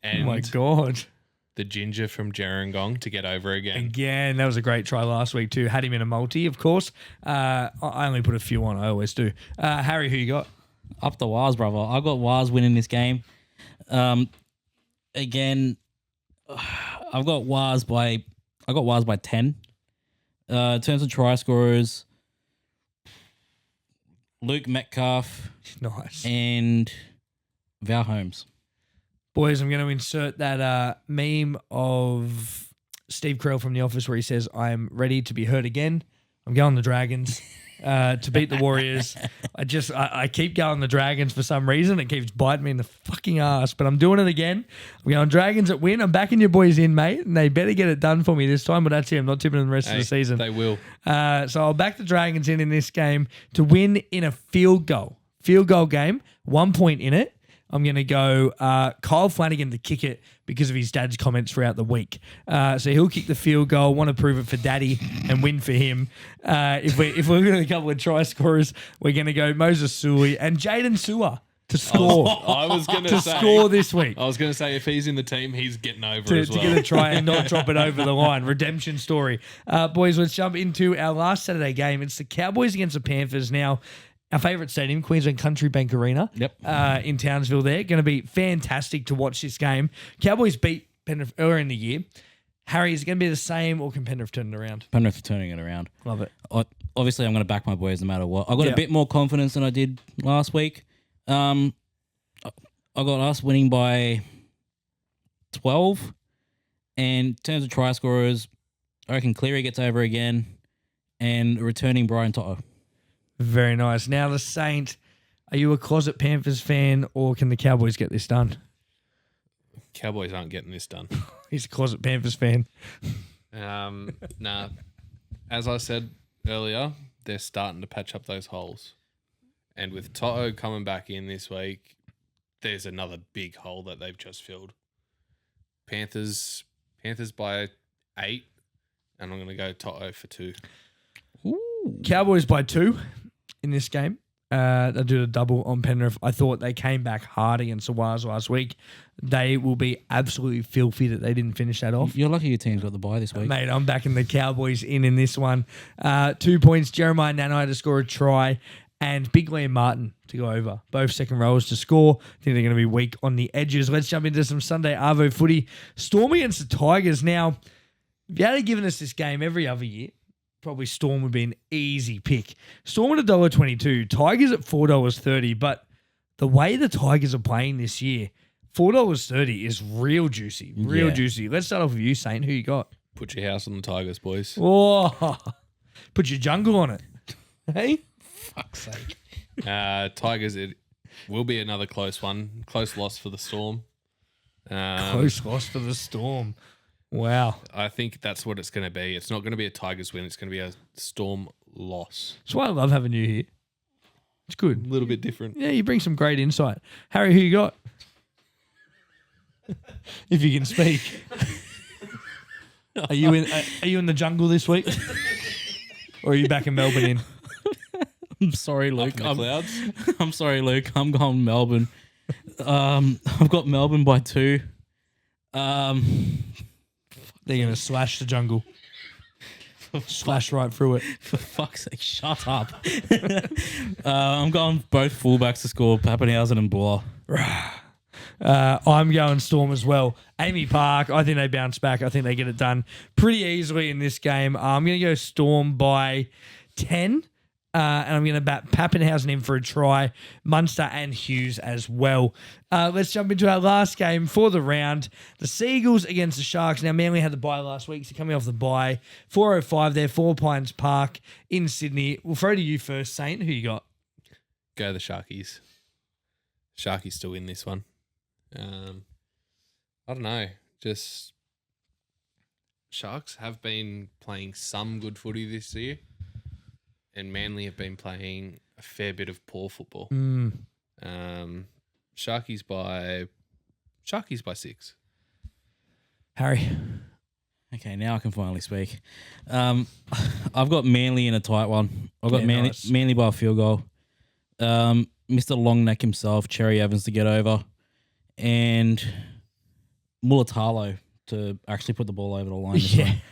And oh my God. the ginger from Gerringong to get over again. Again, that was a great try last week too. Had him in a multi, of course. I only put a few on. I always do. Harry, who you got? Up the Waz, brother. I got Waz winning this game. Again, I got Waz by 10. In terms of try scorers, Luke Metcalf Nice. and Val Holmes. Boys, I'm going to insert that meme of Steve Carell from The Office where he says, I'm ready to be hurt again. I'm going the Dragons to beat the Warriors. I keep going the Dragons for some reason. It keeps biting me in the fucking ass, but I'm doing it again. I'm going Dragons at Win. I'm backing your boys in, mate, and they better get it done for me this time, but that's it. I'm not tipping them the rest of the season. They will. So I'll back the Dragons in this game to win in a field goal game, 1 point in it. I'm going to go Kyle Flanagan to kick it because of his dad's comments throughout the week. So he'll kick the field goal, want to prove it for daddy and win for him. If we're looking at a couple of try scorers, we're going to go Moses Sully and Jaden Sewer to score. I was going to say score this week. I was going to say if he's in the team, he's getting over as well. To get a try and not drop it over the line. Redemption story. Boys, let's jump into our last Saturday game. It's the Cowboys against the Panthers. Now, our favourite stadium, Queensland Country Bank Arena. Yep. In Townsville there. Going to be fantastic to watch this game. Cowboys beat Penrith earlier in the year. Harry, is it going to be the same or can Penrith turn it around? Penrith are turning it around. Love it. Obviously, I'm going to back my boys no matter what. I got a bit more confidence than I did last week. I got us winning by 12. And in terms of try scorers, I reckon Cleary gets over again and returning Brian Toto. Very nice. Now, the Saint, are you a closet Panthers fan or can the Cowboys get this done? Cowboys aren't getting this done. He's a closet Panthers fan. Nah. As I said earlier, they're starting to patch up those holes. And with Toto coming back in this week, there's another big hole that they've just filled. Panthers by 8, and I'm going to go Toto for 2. Cowboys by 2 in this game. They did a double on Penrith. I thought they came back hard against the Wires last week. They will be absolutely filthy that they didn't finish that off. You're lucky your team's got the bye this week. Mate, I'm backing the Cowboys in this one. 2 points, Jeremiah Nanai to score a try and Big Liam Martin to go over. Both second rowers to score. I think they're going to be weak on the edges. Let's jump into some Sunday Arvo footy. Storm against the Tigers. Now, if you had given us this game every other year, probably Storm would be an easy pick. Storm at $1.22, Tigers at $4.30, but the way the Tigers are playing this year, $4.30 is real juicy, juicy. Let's start off with you, Saint. Who you got? Put your house on the Tigers, boys. Oh, put your jungle on it. Hey? Fuck's sake. Tigers, it will be another close one. Close loss for the Storm. Close loss for the Storm. Wow. I think that's what it's going to be. It's not going to be a Tigers win. It's going to be a Storm loss. That's why I love having you here. It's good. A little bit different. Yeah, you bring some great insight. Harry, who you got? If you can speak. Are you in the jungle this week? Or are you back in Melbourne in? I'm sorry, Luke. Clouds. I'm sorry, Luke. I'm going Melbourne. I've got Melbourne by 2. They're going to slash the jungle. Slash right through it. For fuck's sake, shut up. I'm going both fullbacks to score, Pappenhausen and Buller. I'm going Storm as well. Amy Park, I think they bounce back. I think they get it done pretty easily in this game. I'm going to go Storm by 10. And I'm going to bat Pappenhausen in for a try, Munster and Hughes as well. Let's jump into our last game for the round. The Seagulls against the Sharks. Now, Manly had the bye last week, so coming off the bye. 4:05 there, 4 Pines Park in Sydney. We'll throw to you first, Saint. Who you got? Go the Sharkies. Sharkies still win this one. I don't know. Just Sharks have been playing some good footy this year. And Manly have been playing a fair bit of poor football. Sharkies by 6. Harry. Okay, now I can finally speak. I've got Manly in a tight one. I've got Manly by a field goal. Mr. Longneck himself, Cherry Evans to get over. And Mulatalo to actually put the ball over the line.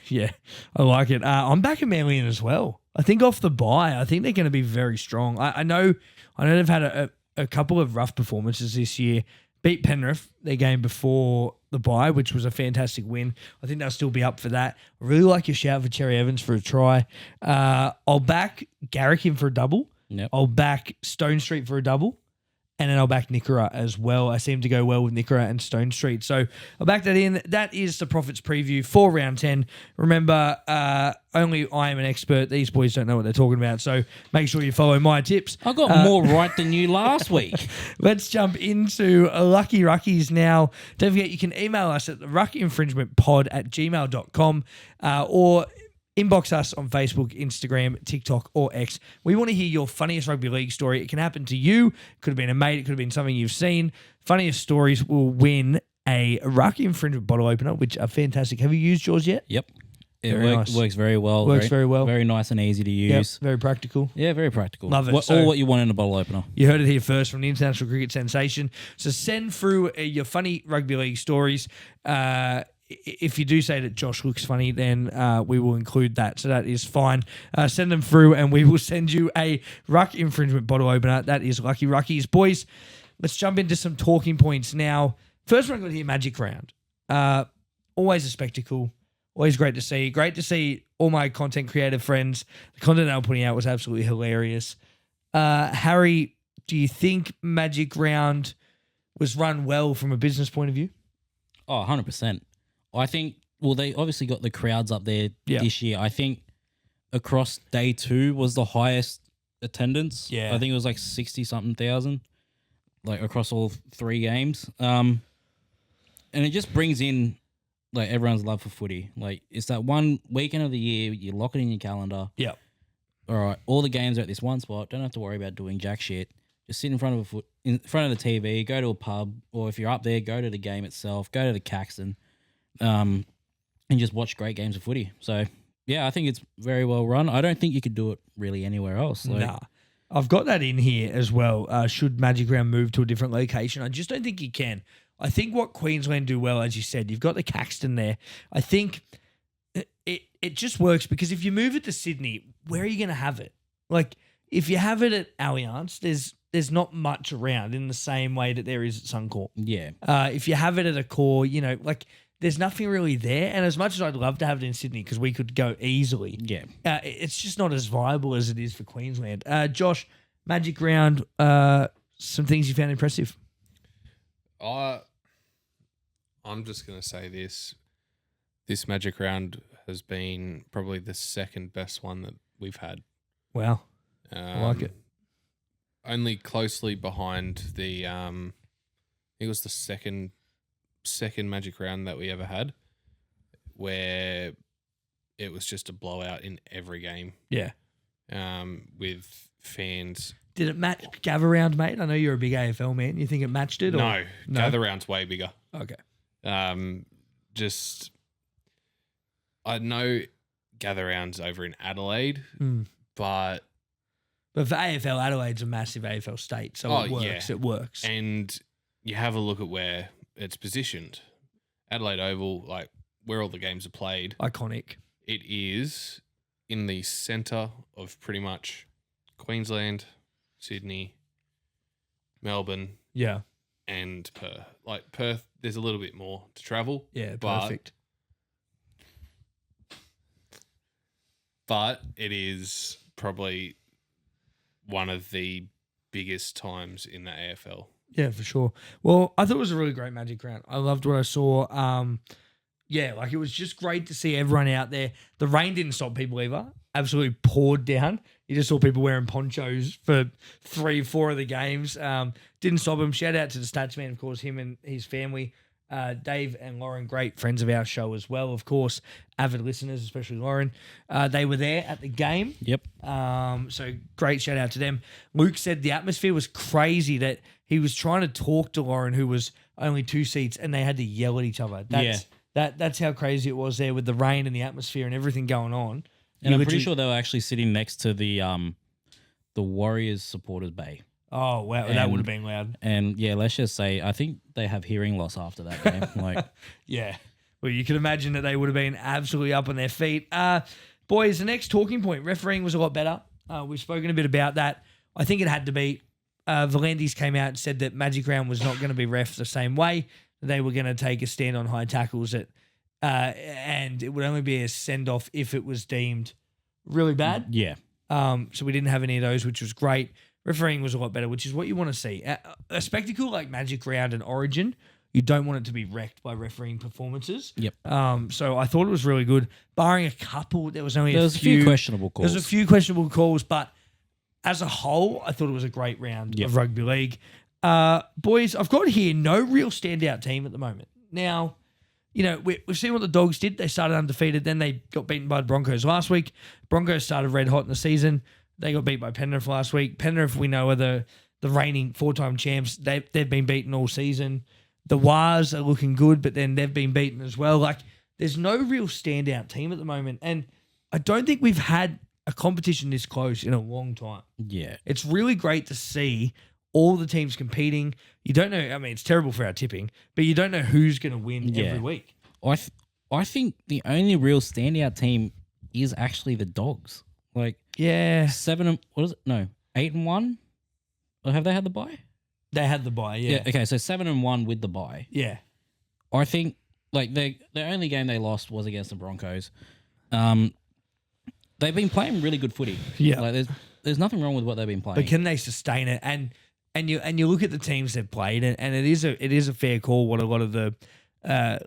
Yeah, I like it. I'm back at Manly in as well. I think off the bye, I think they're going to be very strong. I know they've had a couple of rough performances this year. Beat Penrith, their game before the bye, which was a fantastic win. I think they'll still be up for that. I really like your shout for Cherry Evans for a try. I'll back Garrick in for a double. Yep. I'll back Stone Street for a double. And then I'll back Nickera as well. I seem to go well with Nickera and Stone Street. So I'll back that in. That is the Profits preview for round 10. Remember, only I am an expert. These boys don't know what they're talking about. So make sure you follow my tips. I got more right than you last week. Let's jump into Lucky Ruckies now. Don't forget, you can email us at ruckinfringementpod@gmail.com or inbox us on Facebook, Instagram, TikTok, or X. We want to hear your funniest rugby league story. It can happen to you. It could have been a mate. It could have been something you've seen. Funniest stories will win a Ruck Infringement bottle opener, which are fantastic. Have you used yours yet? Yep. It nice. Works very well. Works very well. Very nice and easy to use. Yep, very practical. Yeah, very practical. Love it. All what you want in a bottle opener. You heard it here first from the International Cricket Sensation. So send through your funny rugby league stories. If you do say that Josh looks funny, then we will include that. So that is fine. Send them through and we will send you a Ruck Infringement bottle opener. That is Lucky Ruckies. Boys, let's jump into some talking points now. First one I've got here, Magic Round. Always a spectacle. Always great to see. Great to see all my content creator friends. The content they were putting out was absolutely hilarious. Harry, do you think Magic Round was run well from a business point of view? Oh, 100%. I think, well, they obviously got the crowds up there this year. I think across day 2 was the highest attendance. Yeah. I think it was like 60-something thousand, like across all 3 games. And it just brings in like everyone's love for footy. Like it's that one weekend of the year, you lock it in your calendar. Yeah. All right, all the games are at this one spot. Don't have to worry about doing jack shit. just sit in front of in front of the TV, go to a pub, or if you're up there, go to the game itself, go to the Caxton, and just watch great games of footy. So yeah, I think it's very well run. I don't think you could do it really anywhere else. Nah. I've got that in here as well. Should Magic Round move to a different location? I just don't think you can. I think what Queensland do well, as you said, you've got the Caxton there. I think it just works because if you move it to Sydney, where are you going to have it? Like, if you have it at Allianz, there's not much around in the same way that there is at Suncorp. Yeah. If you have it at a core, like, there's nothing really there. And as much as I'd love to have it in Sydney because we could go easily, it's just not as viable as it is for Queensland. Josh, Magic Round, some things you found impressive? I'm just going to say this. This Magic Round has been probably the second best one that we've had. Wow. I like it. Only closely behind the, it was the second Magic Round that we ever had, where it was just a blowout in every game. Yeah. With fans. Did it match Gather Round, mate? I know you're a big AFL man. You think it matched it? No, Gather Round's way bigger. Okay. I know Gather Round's over in Adelaide, but for AFL, Adelaide's a massive AFL state, so it works. Yeah. It works. And you have a look at where it's positioned. Adelaide Oval, like where all the games are played. Iconic. It is in the centre of pretty much Queensland, Sydney, Melbourne. Yeah. And Perth. Like Perth, there's a little bit more to travel. Yeah, perfect. But it is probably one of the biggest times in the AFL. Yeah, for sure. Well, I thought it was a really great Magic Round. I loved what I saw. It was just great to see everyone out there. The rain didn't stop people either. Absolutely poured down. You just saw people wearing ponchos for 3-4 of the games. Didn't stop them. Shout out to the stats man, of course, him and his family. Dave and Lauren, great friends of our show as well, of course, avid listeners, especially Lauren. They were there at the game. Yep. So great shout out to them. Luke said the atmosphere was crazy, that he was trying to talk to Lauren, who was only 2 seats, and they had to yell at each other. That's how crazy it was there with the rain and the atmosphere and everything going on. And I'm pretty sure they were actually sitting next to the Warriors supporters bay. Oh, wow. That would have been loud. And yeah, let's just say, I think they have hearing loss after that game. Yeah. Well, you can imagine that they would have been absolutely up on their feet. Boys, the next talking point, refereeing was a lot better. We've spoken a bit about that. I think it had to be. Volandis came out and said that Magic Round was not going to be ref the same way. They were going to take a stand on high tackles, and it would only be a send-off if it was deemed really bad. Yeah. So we didn't have any of those, which was great. Refereeing was a lot better, which is what you want to see. A spectacle like Magic Round and Origin, you don't want it to be wrecked by refereeing performances. Yep. So I thought it was really good. Barring a couple, there was a few questionable calls. There was a few questionable calls, but as a whole, I thought it was a great round of rugby league. Boys, I've got here no real standout team at the moment. Now, we've seen what the Dogs did. They started undefeated, then they got beaten by the Broncos last week. Broncos started red hot in the season. They got beat by Penrith last week. Penrith, we know, are the reigning 4-time champs. They've been beaten all season. The Wars are looking good, but then they've been beaten as well. Like, there's no real standout team at the moment. And I don't think we've had a competition this close in a long time. Yeah. It's really great to see all the teams competing. You don't know, I mean, it's terrible for our tipping, but you don't know who's going to win every week. I think the only real standout team is actually the Dogs. 8-1? Or have they had the bye? They had the bye, yeah. Okay, so 7-1 with the bye. Yeah. I think the only game they lost was against the Broncos. They've been playing really good footy. Yeah. There's nothing wrong with what they've been playing. But can they sustain it? And you look at the teams they've played, and it is a fair call what a lot of the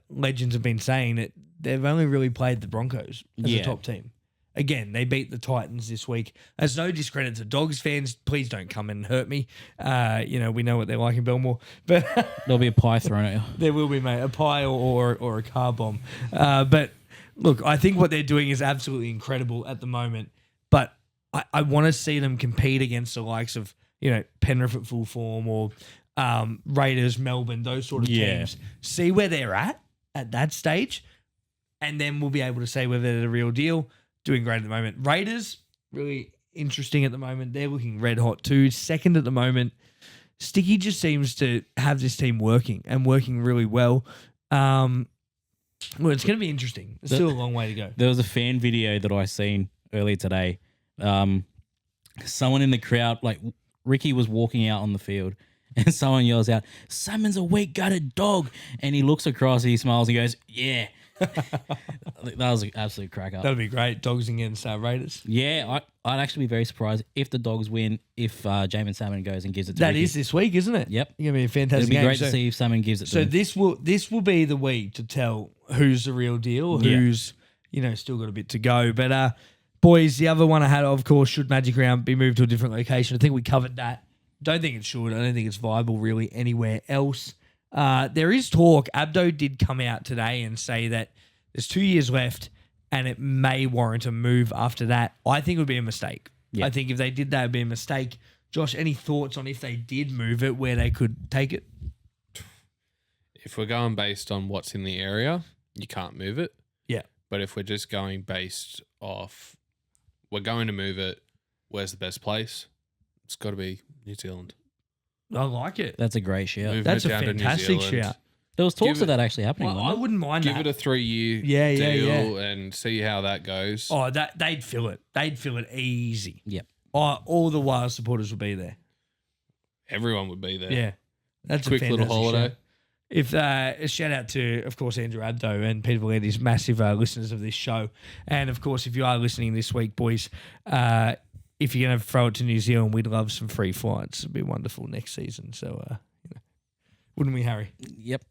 legends have been saying, that they've only really played the Broncos as a top team. Again, they beat the Titans this week. There's no discredit to Dogs fans. Please don't come and hurt me. We know what they're like in Belmore. But there'll be a pie thrown at you. There will be, mate. A pie or a car bomb. But look, I think what they're doing is absolutely incredible at the moment. But I want to see them compete against the likes of, Penrith at full form or Raiders, Melbourne, those sort of teams. See where they're at that stage, and then we'll be able to say whether they're the real deal. Doing great at the moment. Raiders, really interesting at the moment. They're looking red hot too. Second at the moment. Sticky just seems to have this team working and working really well. Well, it's going to be interesting. It's still a long way to go. There was a fan video that I seen earlier today. Someone in the crowd, like Ricky was walking out on the field, and someone yells out, "Salmon's a weak-gutted dog," and he looks across and he smiles and goes, "Yeah." That was an absolute crack up. That'll be great. Dogs against Raiders. Yeah, I'd actually be very surprised if the Dogs win, if Jamin Salmon goes and gives it to That Ricky. is this week, isn't it? Yep. It's going to be a fantastic It'd be game. great to see if Salmon gives it to him. this will be the week to tell who's the real deal, who's still got a bit to go. But boys, the other one I had, of course, should Magic Round be moved to a different location? I think we covered that. Don't think it should. I don't think it's viable really anywhere else. There is talk. Abdo did come out today and say that there's 2 years left and it may warrant a move after that. I think it would be a mistake. Yeah. I think if they did that, it would be a mistake. Josh, any thoughts on if they did move it, where they could take it? If we're going based on what's in the area, you can't move it. Yeah. But if we're just going based off, we're going to move it, where's the best place? It's got to be New Zealand. I like it. That's a great shout. Moving That's it a down to New fantastic Zealand. shout. There was talks of that actually happening. Well, I wasn't it? wouldn't mind Give that. it a 3-year Yeah, deal and see how that goes. Oh, they'd fill it. They'd fill it easy. Yep. All the Wild supporters will be there. Everyone would be there. Yeah. That's Quick a little fantastic holiday. show. If a shout out to, of course, Andrew Abdo and Peter Valetti's massive listeners of this show. And, of course, if you are listening this week, boys, if you're going to throw it to New Zealand, we'd love some free flights. It'd be wonderful next season. So, wouldn't we, Harry? Yep.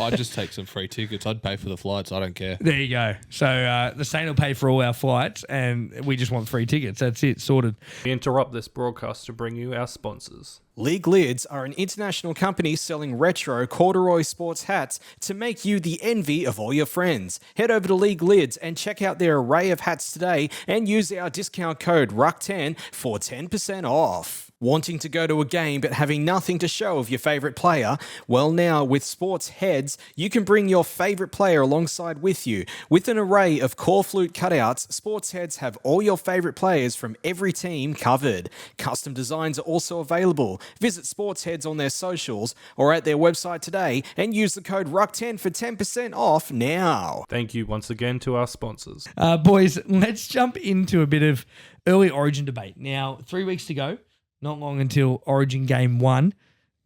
I'd just take some free tickets. I'd pay for the flights. I don't care. There you go. So the Saint will pay for all our flights and we just want free tickets. That's it. Sorted. We interrupt this broadcast to bring you our sponsors. League Lids are an international company selling retro corduroy sports hats to make you the envy of all your friends. Head over to League Lids and check out their array of hats today and use our discount code RUCK10 for 10% off. Wanting to go to a game but having nothing to show of your favourite player? Well, now with Sports Heads, you can bring your favourite player alongside with you. With an array of core flute cutouts, Sports Heads have all your favourite players from every team covered. Custom designs are also available. Visit Sports Heads on their socials or at their website today and use the code RUCK10 for 10% off now. Thank you once again to our sponsors. Boys, let's jump into a bit of early Origin debate. Now, 3 weeks to go. Not long until Origin Game 1.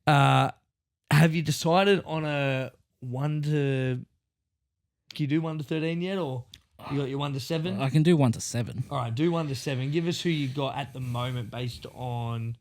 Have you decided on a 1 to... Can you do 1 to 13 yet, or you got your 1 to 7? I can do 1 to 7. All right, do 1 to 7. Give us who you got at the moment based on,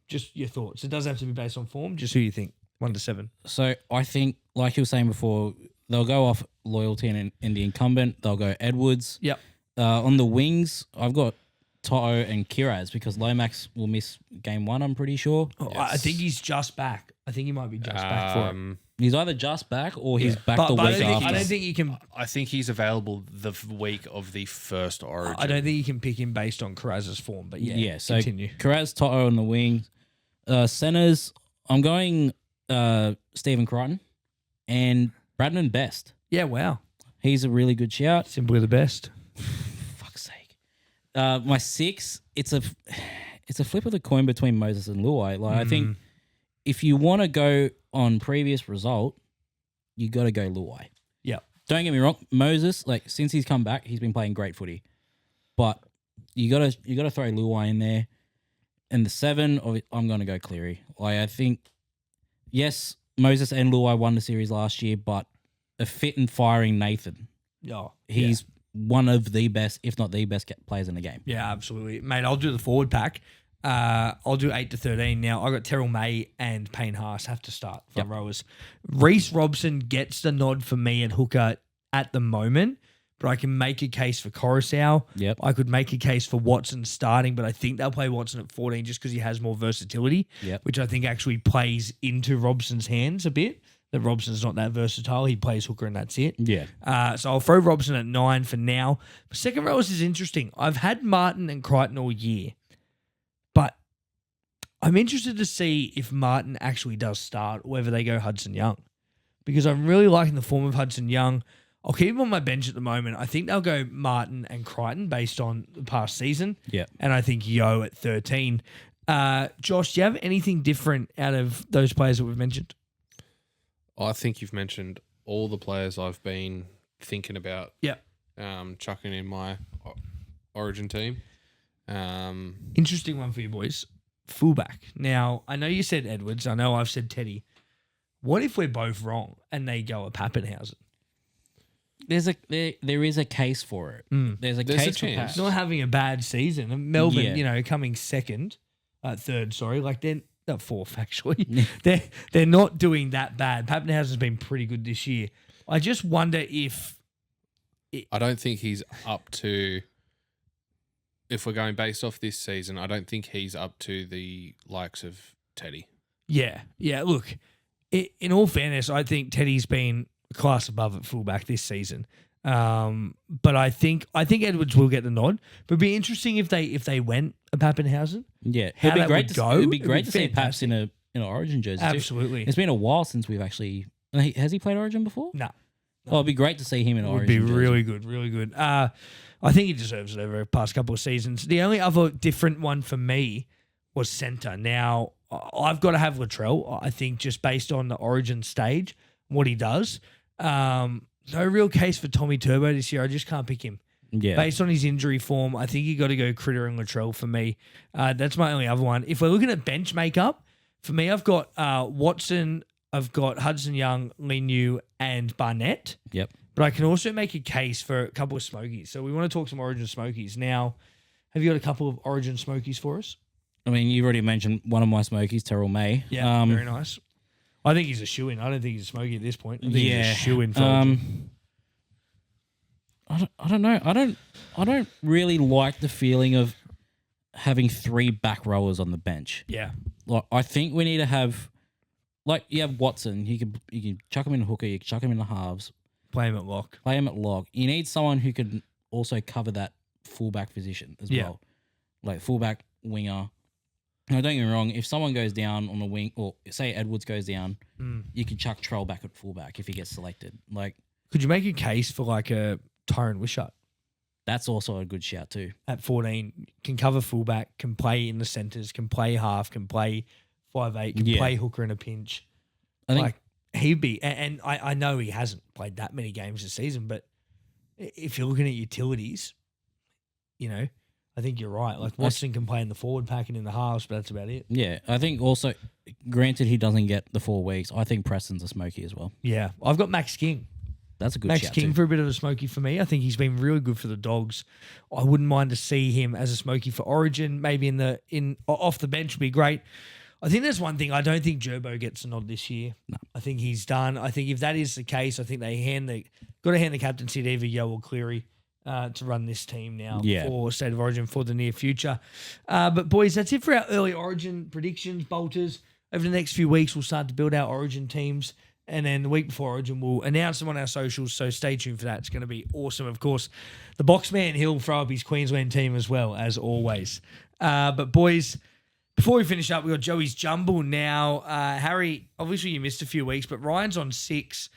just your thoughts. It doesn't have to be based on form, just who you think. 1 to 7. So I think, like you were saying before, they'll go off loyalty in the incumbent. They'll go Edwards. Yep. On the wings, I've got Toto and Kiraz because Lomax will miss game 1, I'm pretty sure. Oh, I think he's just back. I think he might be just back for it. He's either just back or he's back But the I week don't think, after. I don't think you can... I think he's available the week of the first Origin. I don't think you can pick him based on Carraz's form, but so continue. Kiraz, Toto on the wing. Centers, I'm going Stephen Crichton and Bradman Best. Yeah, wow. He's a really good shout. Simply the best. Fuck's sake. My 6, it's a flip of the coin between Moses and Luai. Like I think if you want to go on previous result, you got to go Luai. Yeah. Don't get me wrong, Moses, like since he's come back, he's been playing great footy. But you got to throw Luai in there. And the 7, I'm going to go Cleary. Like I think yes, Moses and Luai won the series last year, but a fit and firing Nathan. Oh, He's one of the best, if not the best players in the game. Yeah, absolutely. Mate, I'll do the forward pack. I'll do 8 to 13 now. I got Terrell May and Payne Haas have to start front rowers. Reece Robson gets the nod for me at hooker at the moment, but I can make a case for Coruscant. Yep. I could make a case for Watson starting, but I think they'll play Watson at 14 just because he has more versatility, which I think actually plays into Robson's hands a bit. That Robson's not that versatile. He plays hooker and that's it. Yeah. So I'll throw Robson at 9 for now. Second rowers is interesting. I've had Martin and Crichton all year, but I'm interested to see if Martin actually does start or whether they go Hudson Young, because I'm really liking the form of Hudson Young. I'll keep him on my bench at the moment. I think they'll go Martin and Crichton based on the past season. Yeah. And I think Yo at 13. Josh, do you have anything different out of those players that we've mentioned? I think you've mentioned all the players I've been thinking about. Yeah. Chucking in my Origin team. Interesting one for you boys. Fullback. Now, I know you said Edwards. I know I've said Teddy. What if we're both wrong and they go a Pappenhausen? There is a case for it. There's a case for chance. Not having a bad season. And Melbourne, coming third, sorry. Like they're fourth, actually. They're not doing that bad. Pappenhausen's been pretty good this year. I just wonder if... I don't think he's up to... If we're going based off this season, I don't think he's up to the likes of Teddy. Yeah. Look, in all fairness, I think Teddy's been a class above at fullback this season. But I think Edwards will get the nod. But it'd be interesting if they went a Pappenhausen. Yeah, How it'd that be great would to go. It'd be great It'd to be see Paps in an Origin jersey. too. Absolutely. It's been a while since we've actually. Has he played Origin before? No. Oh, it'd be great to see him in It Origin. would be jersey. really good, really good. I think he deserves it over the past couple of seasons. The only other different one for me was centre. Now, I've got to have Latrell, I think, just based on the Origin stage, what he does. No real case for Tommy Turbo this year. I just can't pick him. Yeah. Based on his injury form, I think you got to go Critter and Latrell for me. That's my only other one. If we're looking at bench makeup, for me, I've got Watson, I've got Hudson Young, Linu, and Barnett. Yep. But I can also make a case for a couple of Smokies. So we want to talk some Origin Smokies. Now, have you got a couple of Origin Smokies for us? I mean, you've already mentioned one of my Smokies, Terrell May. Yeah, very nice. I think he's a shoo-in. I don't think he's a Smoky at this point. I think he's a shoo-in for Origin. I don't know. I don't really like the feeling of having three back rowers on the bench. Yeah. Like, I think we need to have, like, you have Watson. You can chuck him in hooker. You can chuck him in the halves. Play him at lock. Play him at lock. You need someone who can also cover that fullback position as well. Like fullback, winger. Now, don't get me wrong. If someone goes down on the wing, or say Edwards goes down, you can chuck Trell back at fullback if he gets selected. Like, could you make a case for like a Tyron Wishart? That's also a good shout too. At 14, can cover fullback, can play in the centres, can play half, can play 5'8", can play hooker in a pinch. I think like he'd be, and I know he hasn't played that many games this season, but if you're looking at utilities, I think you're right. Like Watson can play in the forward pack and in the halves, but that's about it. Yeah, I think also, granted he doesn't get the 4 weeks, I think Preston's a smoky as well. Yeah, I've got Max King. That's a good Max shout King too. for a bit of a smoky for me. I think he's been really good for the Dogs. I wouldn't mind to see him as a smoky for Origin. Maybe off the bench would be great. I think there's one thing. I don't think Gerbo gets a nod this year. No. I think he's done. I think if that is the case, I think they got to hand the captaincy to either Yo or Cleary to run this team now for State of Origin for the near future. But boys, that's it for our early Origin predictions, bolters. Over the next few weeks, we'll start to build our Origin teams. And then the week before Origin, we'll announce them on our socials, so stay tuned for that. It's going to be awesome. Of course, the Boxman, he'll throw up his Queensland team as well, as always. But boys, before we finish up, we've got Joey's Jumble now. Harry, obviously you missed a few weeks, but Ryan's on 6.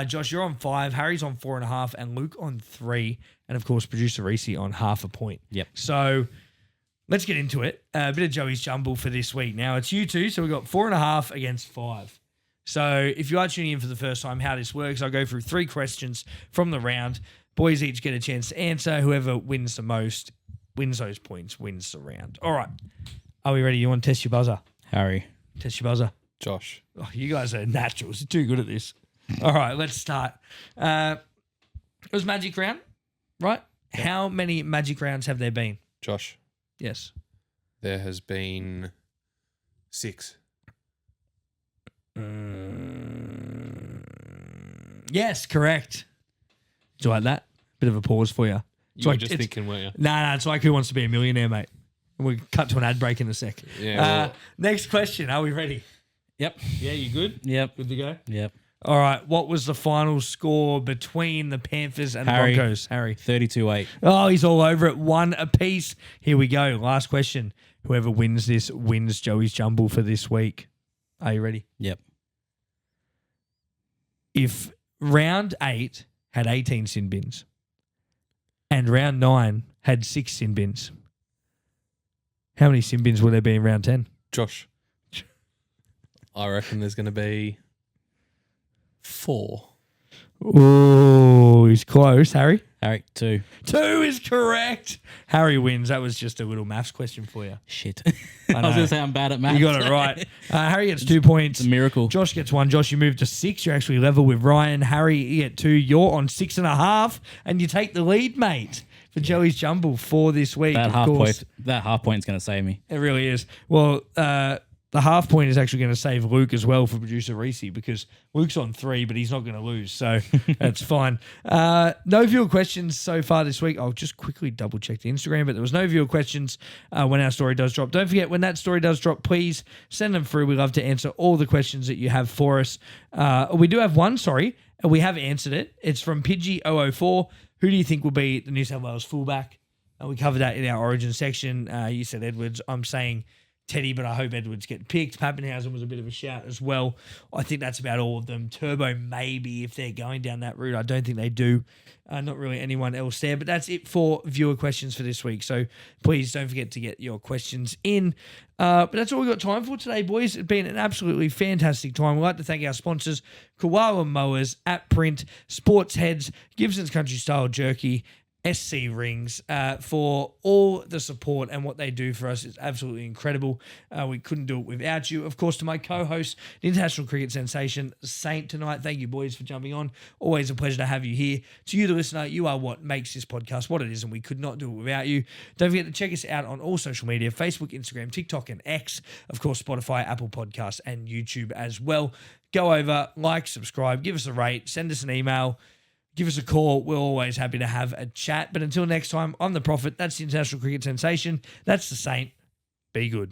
Josh, you're on 5. Harry's on 4.5, and Luke on 3. And, of course, producer Reese on 0.5 point. Yep. So let's get into it. A bit of Joey's Jumble for this week. Now, it's you two, so we've got 4.5 against 5. So if you are tuning in for the first time, how this works, I'll go through 3 questions from the round. Boys each get a chance to answer. Whoever wins the most, wins those points, wins the round. All right. Are we ready? You want to test your buzzer? Harry. Test your buzzer. Josh. Oh, you guys are naturals. You're too good at this. All right, let's start. It was Magic Round, right? Yep. How many Magic Rounds have there been? Josh. Yes. There has been 6. Yes, correct. Do you like that? Bit of a pause for you. You were just thinking, weren't you? Nah, it's like Who Wants to Be a Millionaire, mate. We'll cut to an ad break in a sec. Yeah. Next question. Are we ready? Yep. Yeah, you good? Yep. Good to go? Yep. All right. What was the final score between the Panthers and Harry. the Broncos? Harry. 32-8. Oh, he's all over it. 1 apiece. Here we go. Last question. Whoever wins this wins Joey's Jumble for this week. Are you ready? Yep. If round 8 had 18 sin bins and round 9 had 6 sin bins, how many sin bins will there be in round 10? Josh. I reckon there's going to be 4. Oh, he's close. Harry? Harry, 2. 2 is correct. Harry wins. That was just a little maths question for you. Shit. I I was know. going to say I'm bad at maths. You got it right. Harry gets 2 points. It's a miracle. Josh gets 1. Josh, you move to 6. You're actually level with Ryan. Harry, you get 2. You're on 6.5, and you take the lead, mate, for Joey's Jumble for this week. That of course. half point's going to save me. It really is. Well, the half point is actually going to save Luke as well for producer Reese, because Luke's on 3, but he's not going to lose. So that's fine. No viewer questions so far this week. I'll just quickly double check the Instagram, but there was no viewer questions when our story does drop. Don't forget, when that story does drop, please send them through. We love to answer all the questions that you have for us. We do have one, and we have answered it. It's from Pidgey004. Who do you think will be the New South Wales fullback? We covered that in our origin section. You said Edwards. I'm saying Teddy, but I hope Edwards get picked. Pappenhausen was a bit of a shout as well. I think that's about all of them. Turbo, maybe, if they're going down that route. I don't think they do. Not really anyone else there. But that's it for viewer questions for this week. So please don't forget to get your questions in. But that's all we've got time for today, boys. It's been an absolutely fantastic time. We'd like to thank our sponsors, Koala Mowers, At Print, Sports Heads, Gibson's Country Style Jerky, SC Rings, for all the support and what they do for us. It's absolutely incredible. We couldn't do it without you. Of course, to my co-host, the international cricket sensation, Saint, tonight. Thank you, boys, for jumping on. Always a pleasure to have you here. To you, the listener, you are what makes this podcast what it is, and we could not do it without you. Don't forget to check us out on all social media, Facebook, Instagram, TikTok, and X. Of course, Spotify, Apple Podcasts, and YouTube as well. Go over, like, subscribe, give us a rate, send us an email. Give us a call. We're always happy to have a chat. But until next time, I'm the Prophet. That's the international cricket sensation. That's the Saint. Be good.